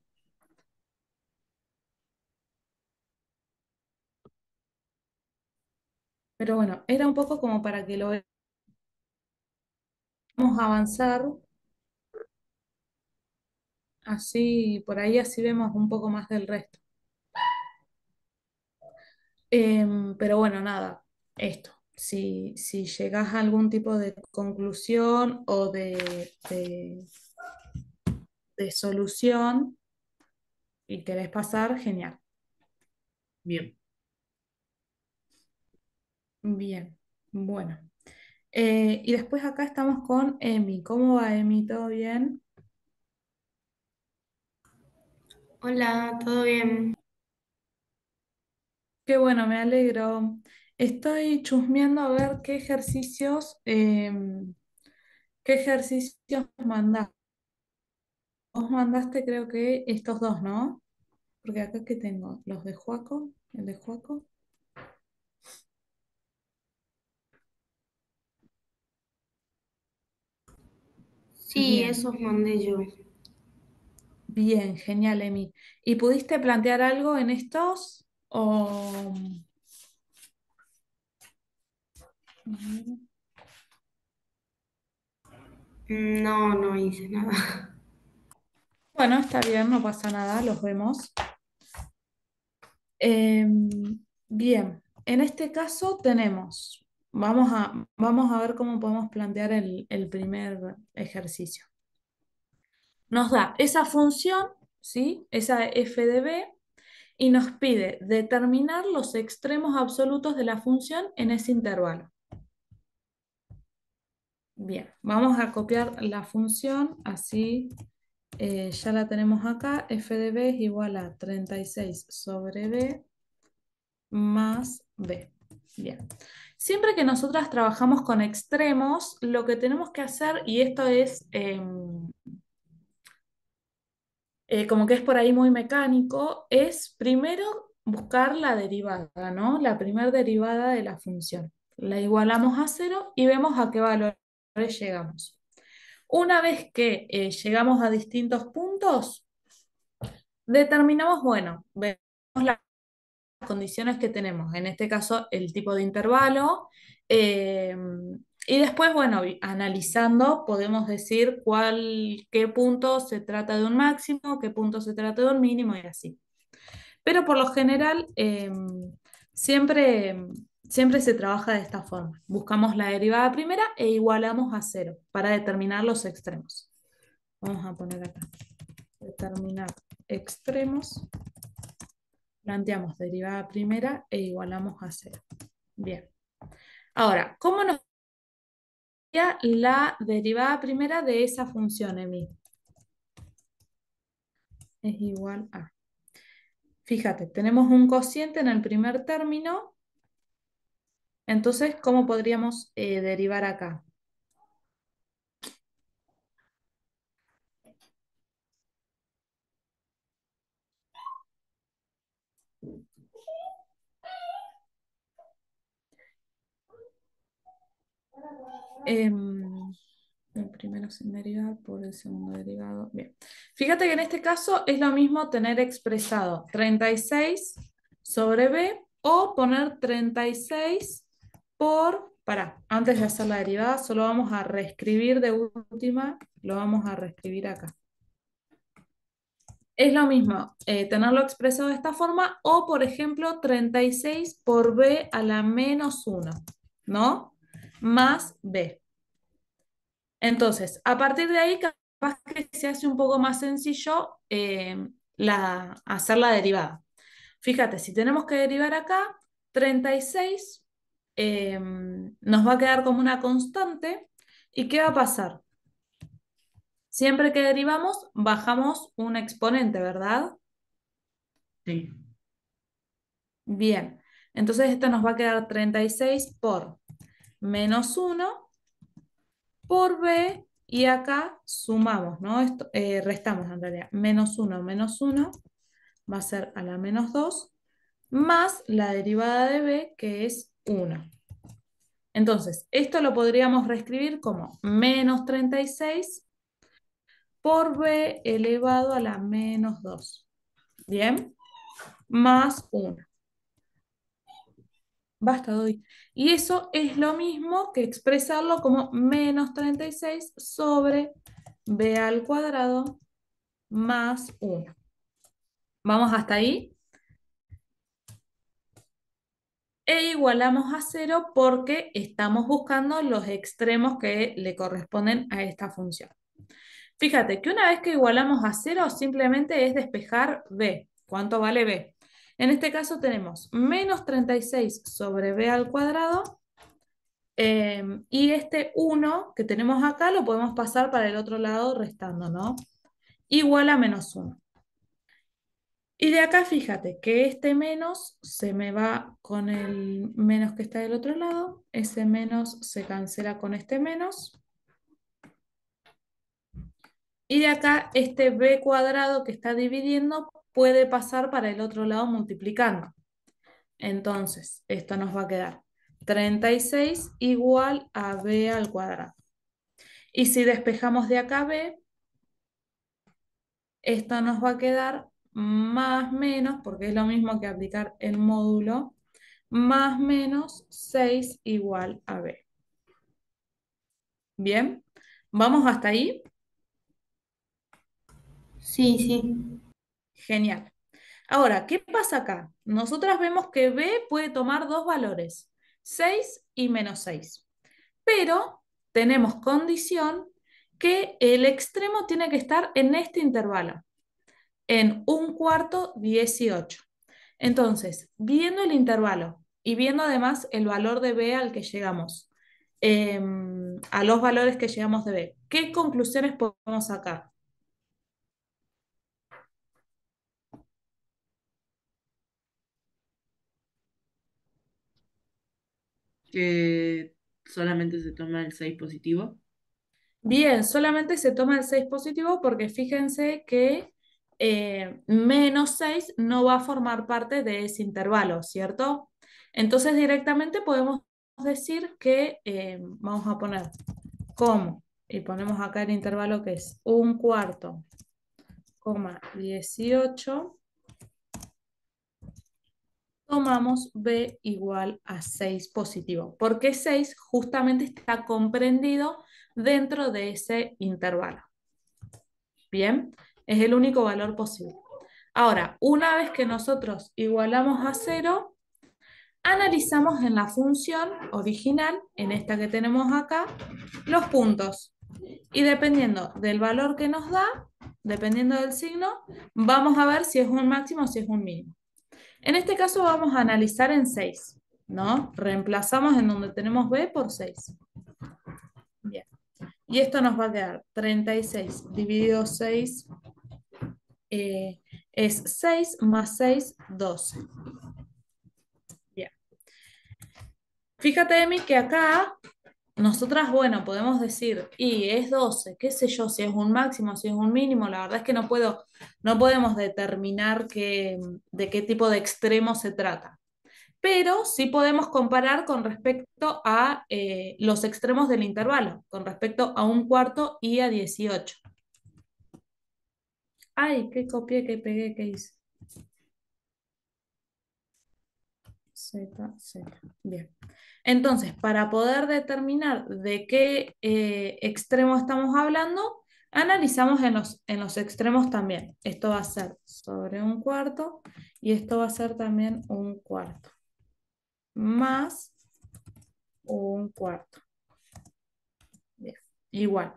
Pero bueno, era un poco como para que lo veamos avanzar, así, por ahí así vemos un poco más del resto. Pero bueno, nada, esto. Si llegas a algún tipo de conclusión o de solución y querés pasar, genial. Bien. Bien, bueno. Y después acá estamos con Emi. ¿Cómo va, Emi? ¿Todo bien? Hola, ¿todo bien? Qué bueno, me alegro. Estoy chusmeando a ver qué ejercicios mandás. Vos mandaste creo que estos dos, ¿no? Porque acá que tengo los de Joaco, el de Joaco. Sí, Bien, esos mandé yo. bien, genial, Emi. ¿Y pudiste plantear algo en estos? O... No, no hice nada. Bueno, está bien, no pasa nada, los vemos. Bien, en este caso tenemos, vamos a ver cómo podemos plantear el primer ejercicio. Nos da esa función, ¿sí? Esa f de b, y nos pide determinar los extremos absolutos de la función en ese intervalo. Bien, vamos a copiar la función, así ya la tenemos acá. F de b es igual a 36 sobre b más b. Bien. Siempre que nosotras trabajamos con extremos, lo que tenemos que hacer, y esto es como que es por ahí muy mecánico, es primero buscar la derivada, ¿no? La primer derivada de la función. La igualamos a cero y vemos a qué valores llegamos. Una vez que llegamos a distintos puntos, determinamos, bueno, vemos las condiciones que tenemos, en este caso el tipo de intervalo, eh, y después, bueno, analizando podemos decir qué punto se trata de un máximo, qué punto se trata de un mínimo y así. Pero por lo general, siempre, siempre se trabaja de esta forma. Buscamos la derivada primera e igualamos a cero para determinar los extremos. Vamos a poner acá, determinar extremos, planteamos derivada primera e igualamos a cero. Bien. Ahora, ¿cómo nos queda la derivada primera de esa función, Emi? Es igual a. Fíjate, tenemos un cociente en el primer término, entonces, ¿cómo podríamos derivar acá? Em, El primero sin derivar por el segundo derivado. Bien. Fíjate que en este caso es lo mismo tener expresado 36 sobre b o poner 36 antes de hacer la derivada, solo vamos a reescribir de última, lo vamos a reescribir acá. Es lo mismo tenerlo expresado de esta forma o, por ejemplo, 36 por b a la menos 1, ¿no? Más b. Entonces, a partir de ahí, capaz que se hace un poco más sencillo hacer la derivada. Fíjate, si tenemos que derivar acá, 36 nos va a quedar como una constante. ¿Y qué va a pasar? Siempre que derivamos, bajamos un exponente, ¿verdad? Sí. Bien, entonces esto nos va a quedar 36 por menos 1 por b, y acá sumamos, ¿no? Restamos en realidad. Menos 1 va a ser a la menos 2 más la derivada de b, que es 1. Entonces, esto lo podríamos reescribir como menos 36 por b elevado a la menos 2. ¿Bien? Más 1. Basta, doy. Y eso es lo mismo que expresarlo como menos 36 sobre b al cuadrado más 1. ¿Vamos hasta ahí? E igualamos a 0 porque estamos buscando los extremos que le corresponden a esta función. Fíjate que una vez que igualamos a 0, simplemente es despejar b. ¿Cuánto vale b? En este caso tenemos menos 36 sobre b al cuadrado, y este 1 que tenemos acá lo podemos pasar para el otro lado restando, ¿no? Igual a menos 1. Y de acá fíjate que este menos se me va con el menos que está del otro lado. Ese menos se cancela con este menos. Y de acá este b cuadrado que está dividiendo puede pasar para el otro lado multiplicando. Entonces, esto nos va a quedar 36 igual a b al cuadrado. Y si despejamos de acá b, esto nos va a quedar más menos, porque es lo mismo que aplicar el módulo, más menos 6 igual a b. ¿Bien? ¿Vamos hasta ahí? Sí, sí. Genial. Ahora, ¿qué pasa acá? Nosotras vemos que b puede tomar dos valores, 6 y menos 6. Pero tenemos condición que el extremo tiene que estar en este intervalo, en 1/4, 18. Entonces, viendo el intervalo y viendo además el valor de b al que llegamos, a los valores que llegamos de b, ¿qué conclusiones podemos sacar? Que solamente se toma el 6 positivo. Bien, solamente se toma el 6 positivo porque fíjense que menos 6 no va a formar parte de ese intervalo, ¿cierto? Entonces directamente podemos decir que vamos a poner como, y ponemos acá el intervalo que es 1/4, 18, tomamos b igual a 6 positivo, porque 6 justamente está comprendido dentro de ese intervalo. Bien, es el único valor posible. Ahora, una vez que nosotros igualamos a 0, analizamos en la función original, en esta que tenemos acá, los puntos. Y dependiendo del valor que nos da, dependiendo del signo, vamos a ver si es un máximo o si es un mínimo. En este caso vamos a analizar en 6, ¿no? Reemplazamos en donde tenemos b por 6. Bien. Y esto nos va a quedar 36 dividido 6 es 6 más 6, 12. Bien. Fíjate, Emi, que acá nosotras, bueno, podemos decir, y es 12, qué sé yo, si es un máximo, si es un mínimo, la verdad es que no podemos determinar de qué tipo de extremo se trata. pero sí podemos comparar con respecto a los extremos del intervalo, con respecto a 1/4 y a 18. Ay, qué copié, qué pegué, qué hice. Z, Z. Bien. Entonces, para poder determinar de qué extremo estamos hablando, analizamos en los extremos también. Esto va a ser sobre 1/4 y esto va a ser también 1/4 más 1/4. Bien. Igual.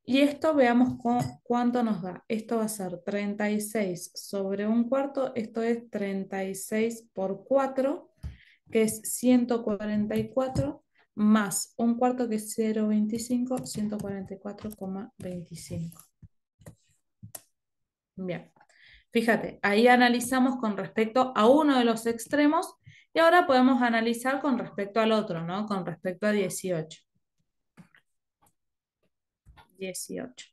Y esto veamos cuánto nos da. Esto va a ser 36 sobre 1/4. Esto es 36 por 4, que es 144, más 1/4, que es 0,25, 144,25. Bien. Fíjate, ahí analizamos con respecto a uno de los extremos y ahora podemos analizar con respecto al otro, ¿no? Con respecto a 18. 18.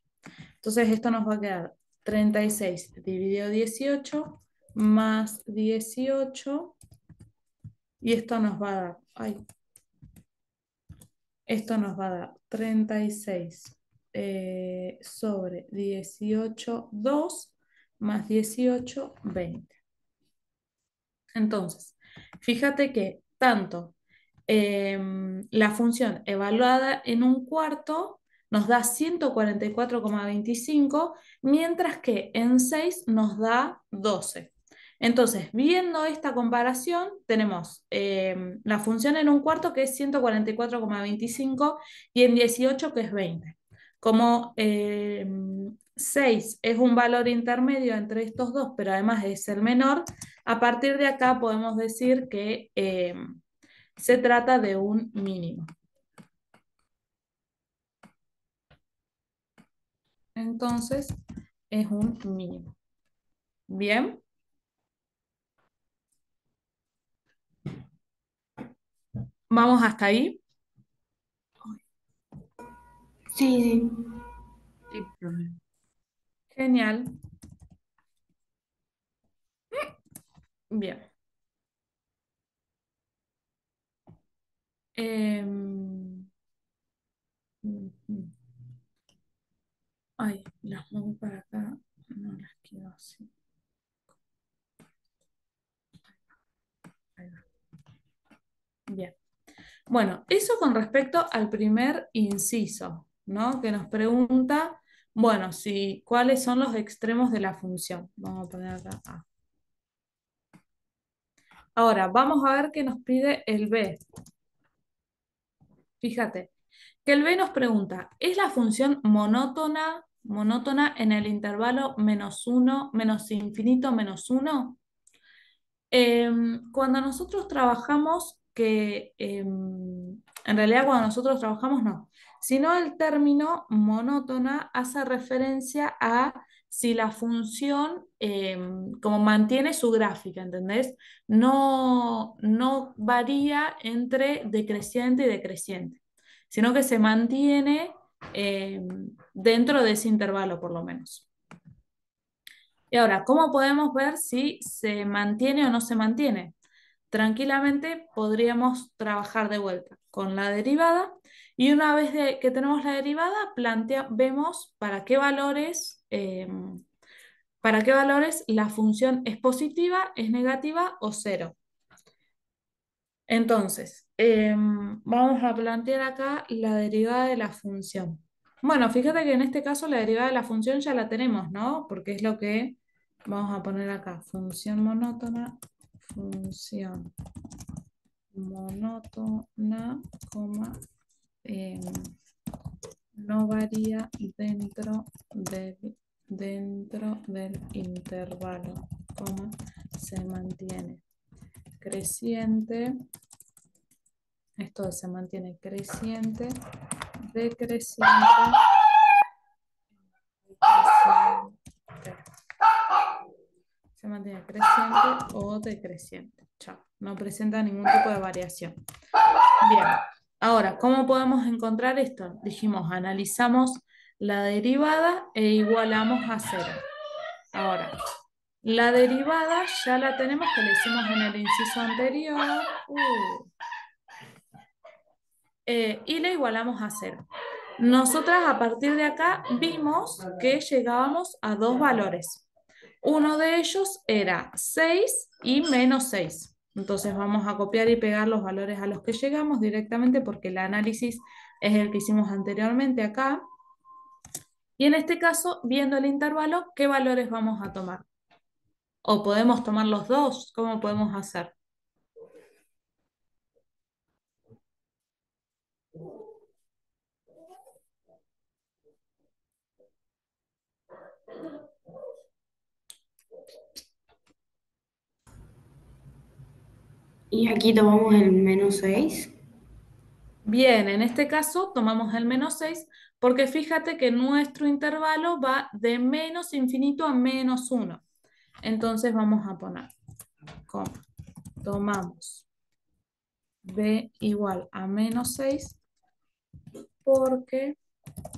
Entonces esto nos va a quedar 36 dividido 18 más 18 y esto nos va a dar, esto nos va a dar 36 sobre 18, 2 más 18, 20. Entonces, fíjate que tanto la función evaluada en 1/4 nos da 144,25, mientras que en 6 nos da 12. Entonces, viendo esta comparación, tenemos la función en 1/4, que es 144,25, y en 18, que es 20. Como 6 es un valor intermedio entre estos dos, pero además es el menor, a partir de acá podemos decir que se trata de un mínimo. Entonces, es un mínimo. Bien. ¿Vamos hasta ahí? Sí, sí. Sí, profe. Genial. Bien. Ujú. Ay, las muevo para acá. No las quiero así. Ahí va. Bien. Bueno, eso con respecto al primer inciso, ¿no? Que nos pregunta, bueno, si, ¿cuáles son los extremos de la función? Vamos a poner acá A. Ahora, vamos a ver qué nos pide el B. Fíjate, que el B nos pregunta, ¿es la función monótona en el intervalo -1, menos infinito, -1? Cuando nosotros trabajamos, en realidad cuando nosotros trabajamos no, sino el término monótona hace referencia a si la función como mantiene su gráfica, ¿entendés? No varía entre decreciente y decreciente, sino que se mantiene dentro de ese intervalo por lo menos. Y ahora, ¿cómo podemos ver si se mantiene o no se mantiene? Tranquilamente podríamos trabajar de vuelta con la derivada y una vez que tenemos la derivada, vemos para qué valores la función es positiva, es negativa o cero. Entonces, vamos a plantear acá la derivada de la función. Bueno, fíjate que en este caso la derivada de la función ya la tenemos, ¿no? Porque es lo que vamos a poner acá. Función monótona, coma, no varía dentro del intervalo, coma, se mantiene creciente. Esto se mantiene creciente, decreciente, se mantiene creciente o decreciente. Chao. No presenta ningún tipo de variación. Bien. Ahora, ¿cómo podemos encontrar esto? Dijimos, analizamos la derivada e igualamos a 0. Ahora, La derivada ya la tenemos que la hicimos en el inciso anterior. Y la igualamos a 0. Nosotras a partir de acá vimos que llegábamos a dos valores. Uno de ellos era 6 y menos 6. Entonces vamos a copiar y pegar los valores a los que llegamos directamente porque el análisis es el que hicimos anteriormente acá. Y en este caso, viendo el intervalo, ¿qué valores vamos a tomar? ¿O podemos tomar los dos? ¿Cómo podemos hacer? Y aquí tomamos el -6. Bien, en este caso tomamos el menos 6 porque fíjate que nuestro intervalo va de menos infinito a menos 1. Entonces vamos a poner, coma, tomamos b igual a menos 6 porque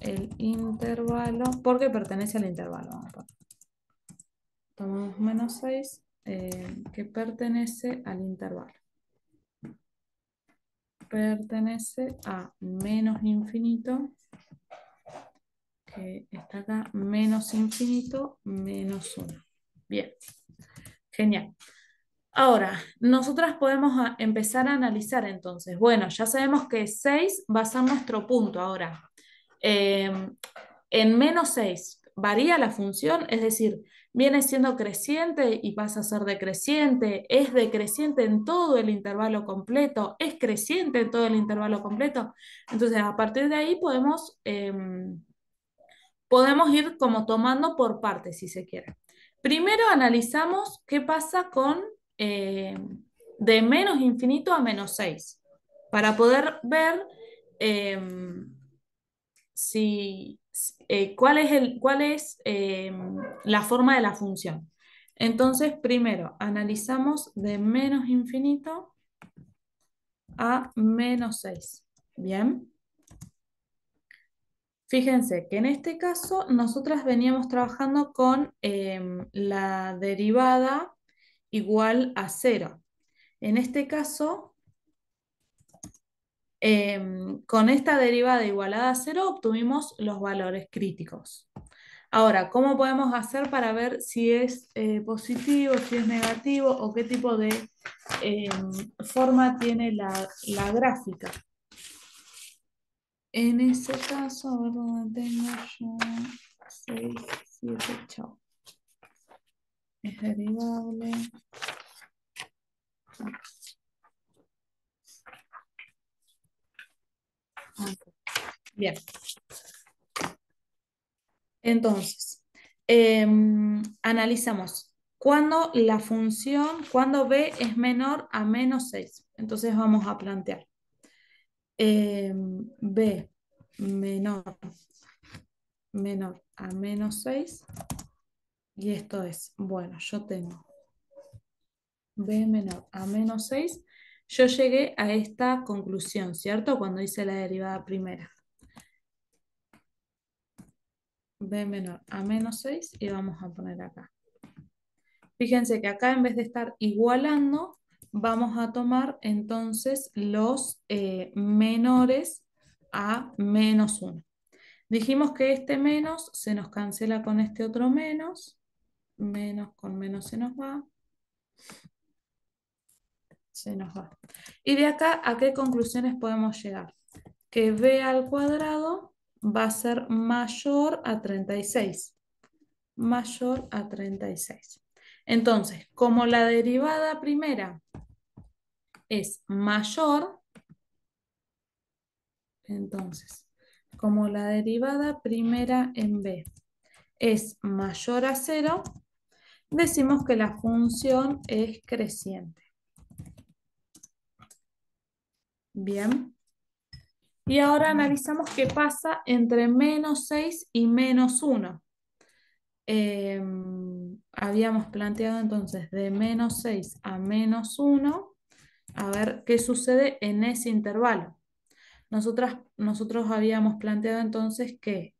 el intervalo, porque pertenece al intervalo. Vamos a poner. Tomamos menos 6 que pertenece al intervalo. Pertenece a menos infinito, que está acá, menos infinito, menos 1. Bien, genial. Ahora, nosotras podemos empezar a analizar entonces. Bueno, ya sabemos que 6 va a ser nuestro punto ahora. En menos 6 varía la función, es decir, viene siendo creciente y pasa a ser decreciente, es decreciente en todo el intervalo completo, es creciente en todo el intervalo completo. Entonces, a partir de ahí podemos ir como tomando por partes, si se quiere. Primero analizamos qué pasa con eh, de menos infinito a menos 6, para poder ver eh, cuál es la forma de la función. Entonces, primero analizamos de menos infinito a menos 6. Bien. Fíjense que en este caso nosotras veníamos trabajando con la derivada igual a 0. En este caso, con esta derivada igualada a 0 obtuvimos los valores críticos. Ahora, ¿cómo podemos hacer para ver si es positivo, si es negativo o qué tipo de forma tiene la gráfica? En ese caso, a ver dónde tengo yo 6, 7, chao. Es derivable. Ok. Bien. Entonces, analizamos cuando la función, cuando b es menor a menos 6. Entonces vamos a plantear b menor a menos 6. Y esto es, bueno, yo tengo b menor a menos 6. Yo llegué a esta conclusión, ¿cierto? Cuando hice la derivada primera. B menor a menos 6 y vamos a poner acá. Fíjense que acá en vez de estar igualando, vamos a tomar entonces los menores a menos 1. Dijimos que este menos se nos cancela con este otro menos. Menos con menos se nos va. Se nos va. Y de acá, ¿a qué conclusiones podemos llegar? Que b al cuadrado va a ser mayor a 36. Mayor a 36. Entonces, como la derivada primera es mayor, entonces, como la derivada primera en b es mayor a 0, decimos que la función es creciente. Bien. Y ahora analizamos qué pasa entre menos 6 y menos 1. Habíamos planteado entonces de menos 6 a menos 1, a ver qué sucede en ese intervalo. Nosotros habíamos planteado entonces que,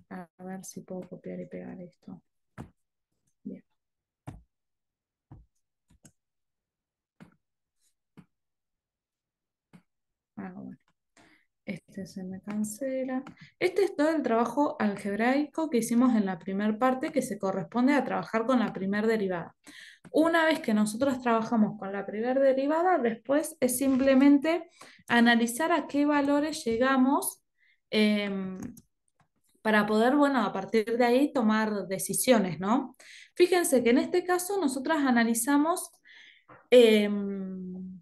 a ver si puedo copiar y pegar esto. este se me cancela. Este es todo el trabajo algebraico que hicimos en la primera parte que se corresponde a trabajar con la primera derivada. Una vez que nosotros trabajamos con la primera derivada, después es simplemente analizar a qué valores llegamos em, para poder, bueno, a partir de ahí tomar decisiones, ¿no? Fíjense que en este caso nosotras analizamos, em,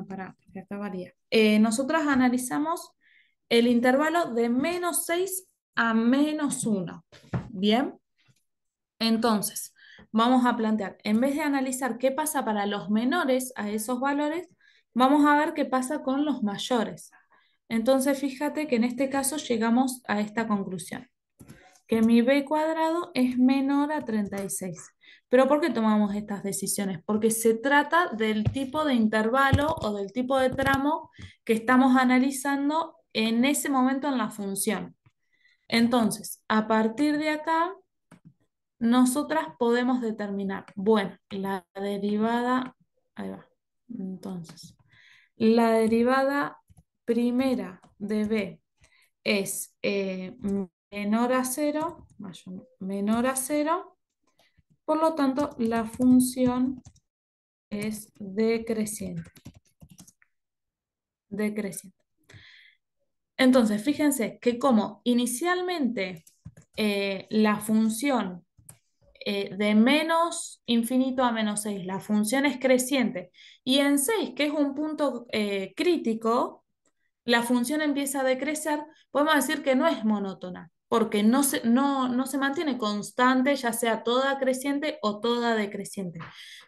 pará, que acá varía. Nosotras analizamos el intervalo de -6 a -1, ¿bien? Entonces, vamos a plantear, en vez de analizar qué pasa para los menores a esos valores, vamos a ver qué pasa con los mayores. Entonces, fíjate que en este caso llegamos a esta conclusión, que mi b cuadrado es menor a 36. ¿Pero por qué tomamos estas decisiones? Porque se trata del tipo de intervalo o del tipo de tramo que estamos analizando en ese momento en la función. Entonces, a partir de acá nosotras podemos determinar, bueno, la derivada, ahí va, entonces, la derivada primera de b es menor a cero, menor a cero, por lo tanto, la función es decreciente, decreciente. Entonces, fíjense que como inicialmente la función de menos infinito a -6, la función es creciente, y en 6, que es un punto crítico, la función empieza a decrecer, podemos decir que no es monótona, porque no se mantiene constante, ya sea toda creciente o toda decreciente,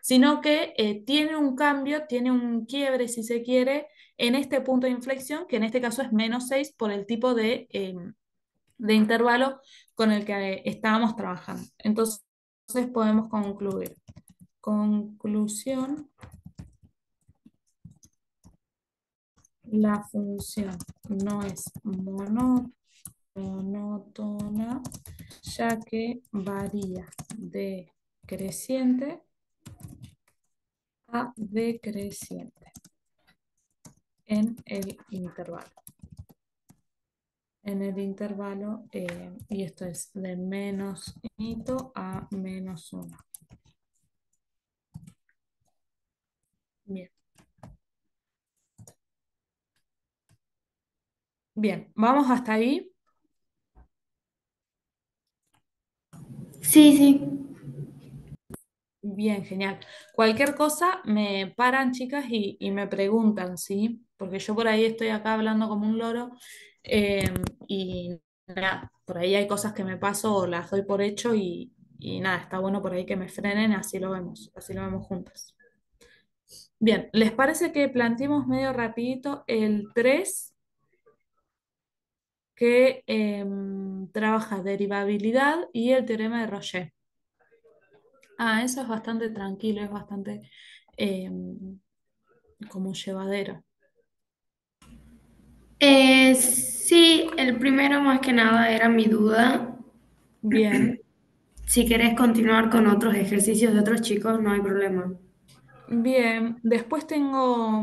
sino que tiene un cambio, tiene un quiebre, si se quiere, en este punto de inflexión, que en este caso es -6 por el tipo de intervalo con el que estábamos trabajando. Entonces podemos concluir. Conclusión, la función no es monótona, ya que varía de creciente a decreciente en el intervalo. En el intervalo, y esto es de menos infinito a -1. Bien. Bien, ¿vamos hasta ahí? Sí, sí. Bien, genial. Cualquier cosa me paran, chicas, y me preguntan, ¿sí? Porque yo por ahí estoy acá hablando como un loro, y nada, por ahí hay cosas que me paso o las doy por hecho y nada, está bueno por ahí que me frenen, así lo vemos juntas. Bien, ¿les parece que planteemos medio rapidito el 3 que trabaja derivabilidad y el teorema de Roger? Eso es bastante tranquilo, es bastante como llevadero. Sí, el primero más que nada era mi duda. Bien, Si querés continuar con otros ejercicios de otros chicos, no hay problema. bien. Después tengo,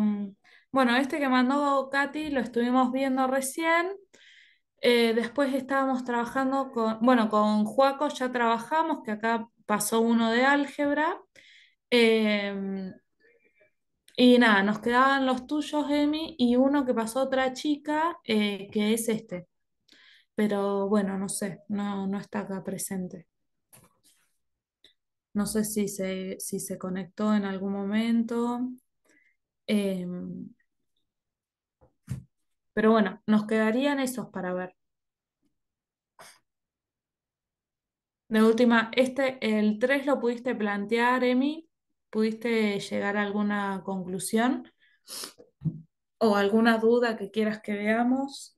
bueno, este que mandó Katy lo estuvimos viendo recién. Después estábamos trabajando con, bueno, con Joaco ya trabajamos, que acá pasó uno de álgebra. Em, y nada, nos quedaban los tuyos, Emi, y uno que pasó otra chica, que es este. Pero bueno, no sé, no está acá presente. No sé si se conectó en algún momento. em, pero bueno, nos quedarían esos para ver. De última, el 3 lo pudiste plantear, Emi. ¿Pudiste llegar a alguna conclusión o alguna duda que quieras que veamos?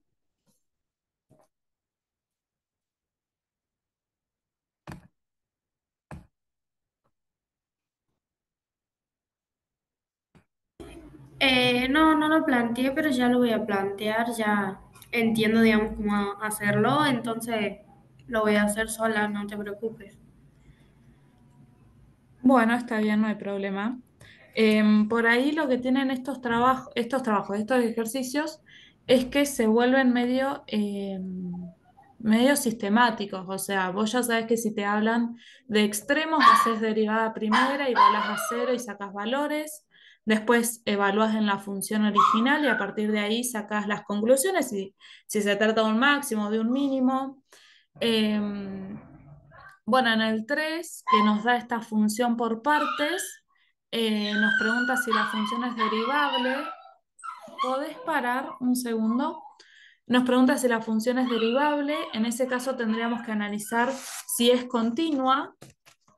No, no lo planteé, pero ya lo voy a plantear, ya entiendo, digamos, cómo hacerlo, entonces lo voy a hacer sola, no te preocupes. Bueno, está bien, no hay problema. Por ahí lo que tienen estos ejercicios, es que se vuelven medio sistemáticos. O sea, vos ya sabés que si te hablan de extremos, haces derivada primera y volás a cero y sacás valores. Después evalúas en la función original y a partir de ahí sacás las conclusiones y si se trata de un máximo o de un mínimo. Em, bueno, en el 3 que nos da esta función por partes, nos pregunta si la función es derivable. ¿Podés parar un segundo? Nos pregunta si la función es derivable. En ese caso tendríamos que analizar si es continua.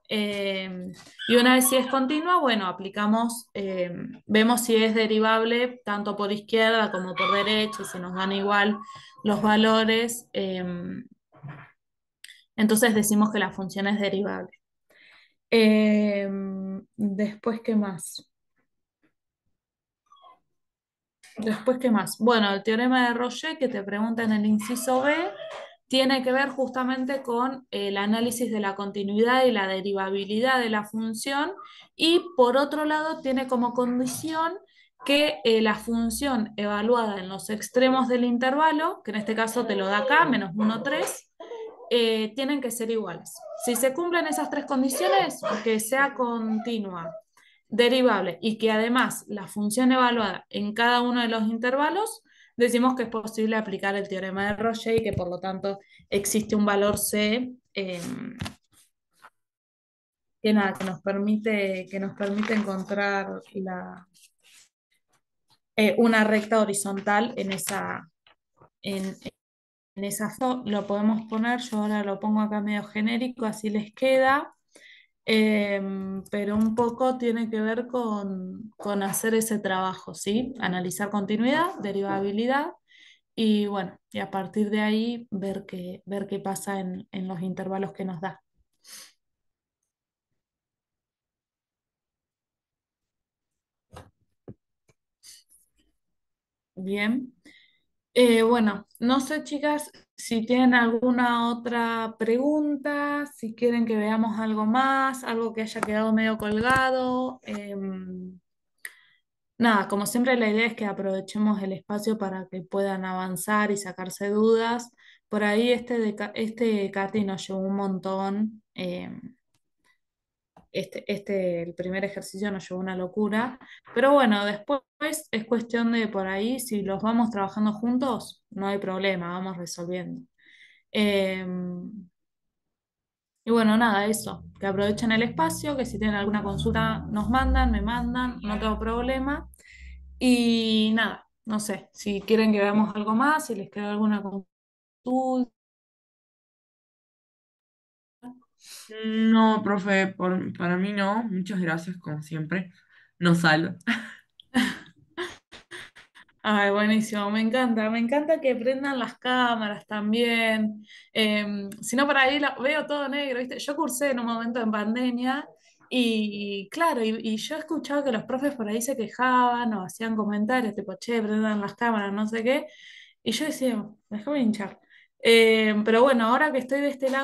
Y una vez si es continua, bueno, vemos si es derivable tanto por izquierda como por derecha, y si nos dan igual los valores, entonces decimos que la función es derivable. Después, ¿qué más? Después, ¿qué más? Bueno, el teorema de Roger que te pregunta en el inciso B tiene que ver justamente con el análisis de la continuidad y la derivabilidad de la función, y por otro lado tiene como condición que la función evaluada en los extremos del intervalo, que en este caso te lo da acá, -1, 3, tienen que ser iguales. Si se cumplen esas tres condiciones, que sea continua, derivable y que además la función evaluada en cada uno de los intervalos, decimos que es posible aplicar el teorema de Roger y que por lo tanto existe un valor C, que nada, que nos permite encontrar una recta horizontal en, en esa lo podemos poner, yo ahora lo pongo acá medio genérico, así les queda. Pero un poco tiene que ver con hacer ese trabajo, ¿sí? Analizar continuidad, derivabilidad y bueno, y a partir de ahí ver qué pasa en los intervalos que nos da. Bien. Bueno, no sé, chicas, si tienen alguna otra pregunta, si quieren que veamos algo más, algo que haya quedado medio colgado. Nada, como siempre la idea es que aprovechemos el espacio para que puedan avanzar y sacarse dudas. Por ahí este Katy nos llevó un montón. El primer ejercicio nos llevó una locura. Pero bueno, después es cuestión de por ahí, si los vamos trabajando juntos, no hay problema, vamos resolviendo. Eh, y bueno, nada, eso, que aprovechen el espacio, que si tienen alguna consulta nos mandan, me mandan, no tengo problema. Y nada, no sé, si quieren que veamos algo más, si les queda alguna consulta. No, profe, para mí no. Muchas gracias, como siempre. Nos salva. Ay, buenísimo, me encanta que prendan las cámaras también. Si no, por ahí veo todo negro, ¿viste? Yo cursé en un momento en pandemia y claro, y yo he escuchado que los profes por ahí se quejaban o hacían comentarios tipo, che, prendan las cámaras, no sé qué. Y yo decía, déjame hinchar. Pero bueno, ahora que estoy de este lado,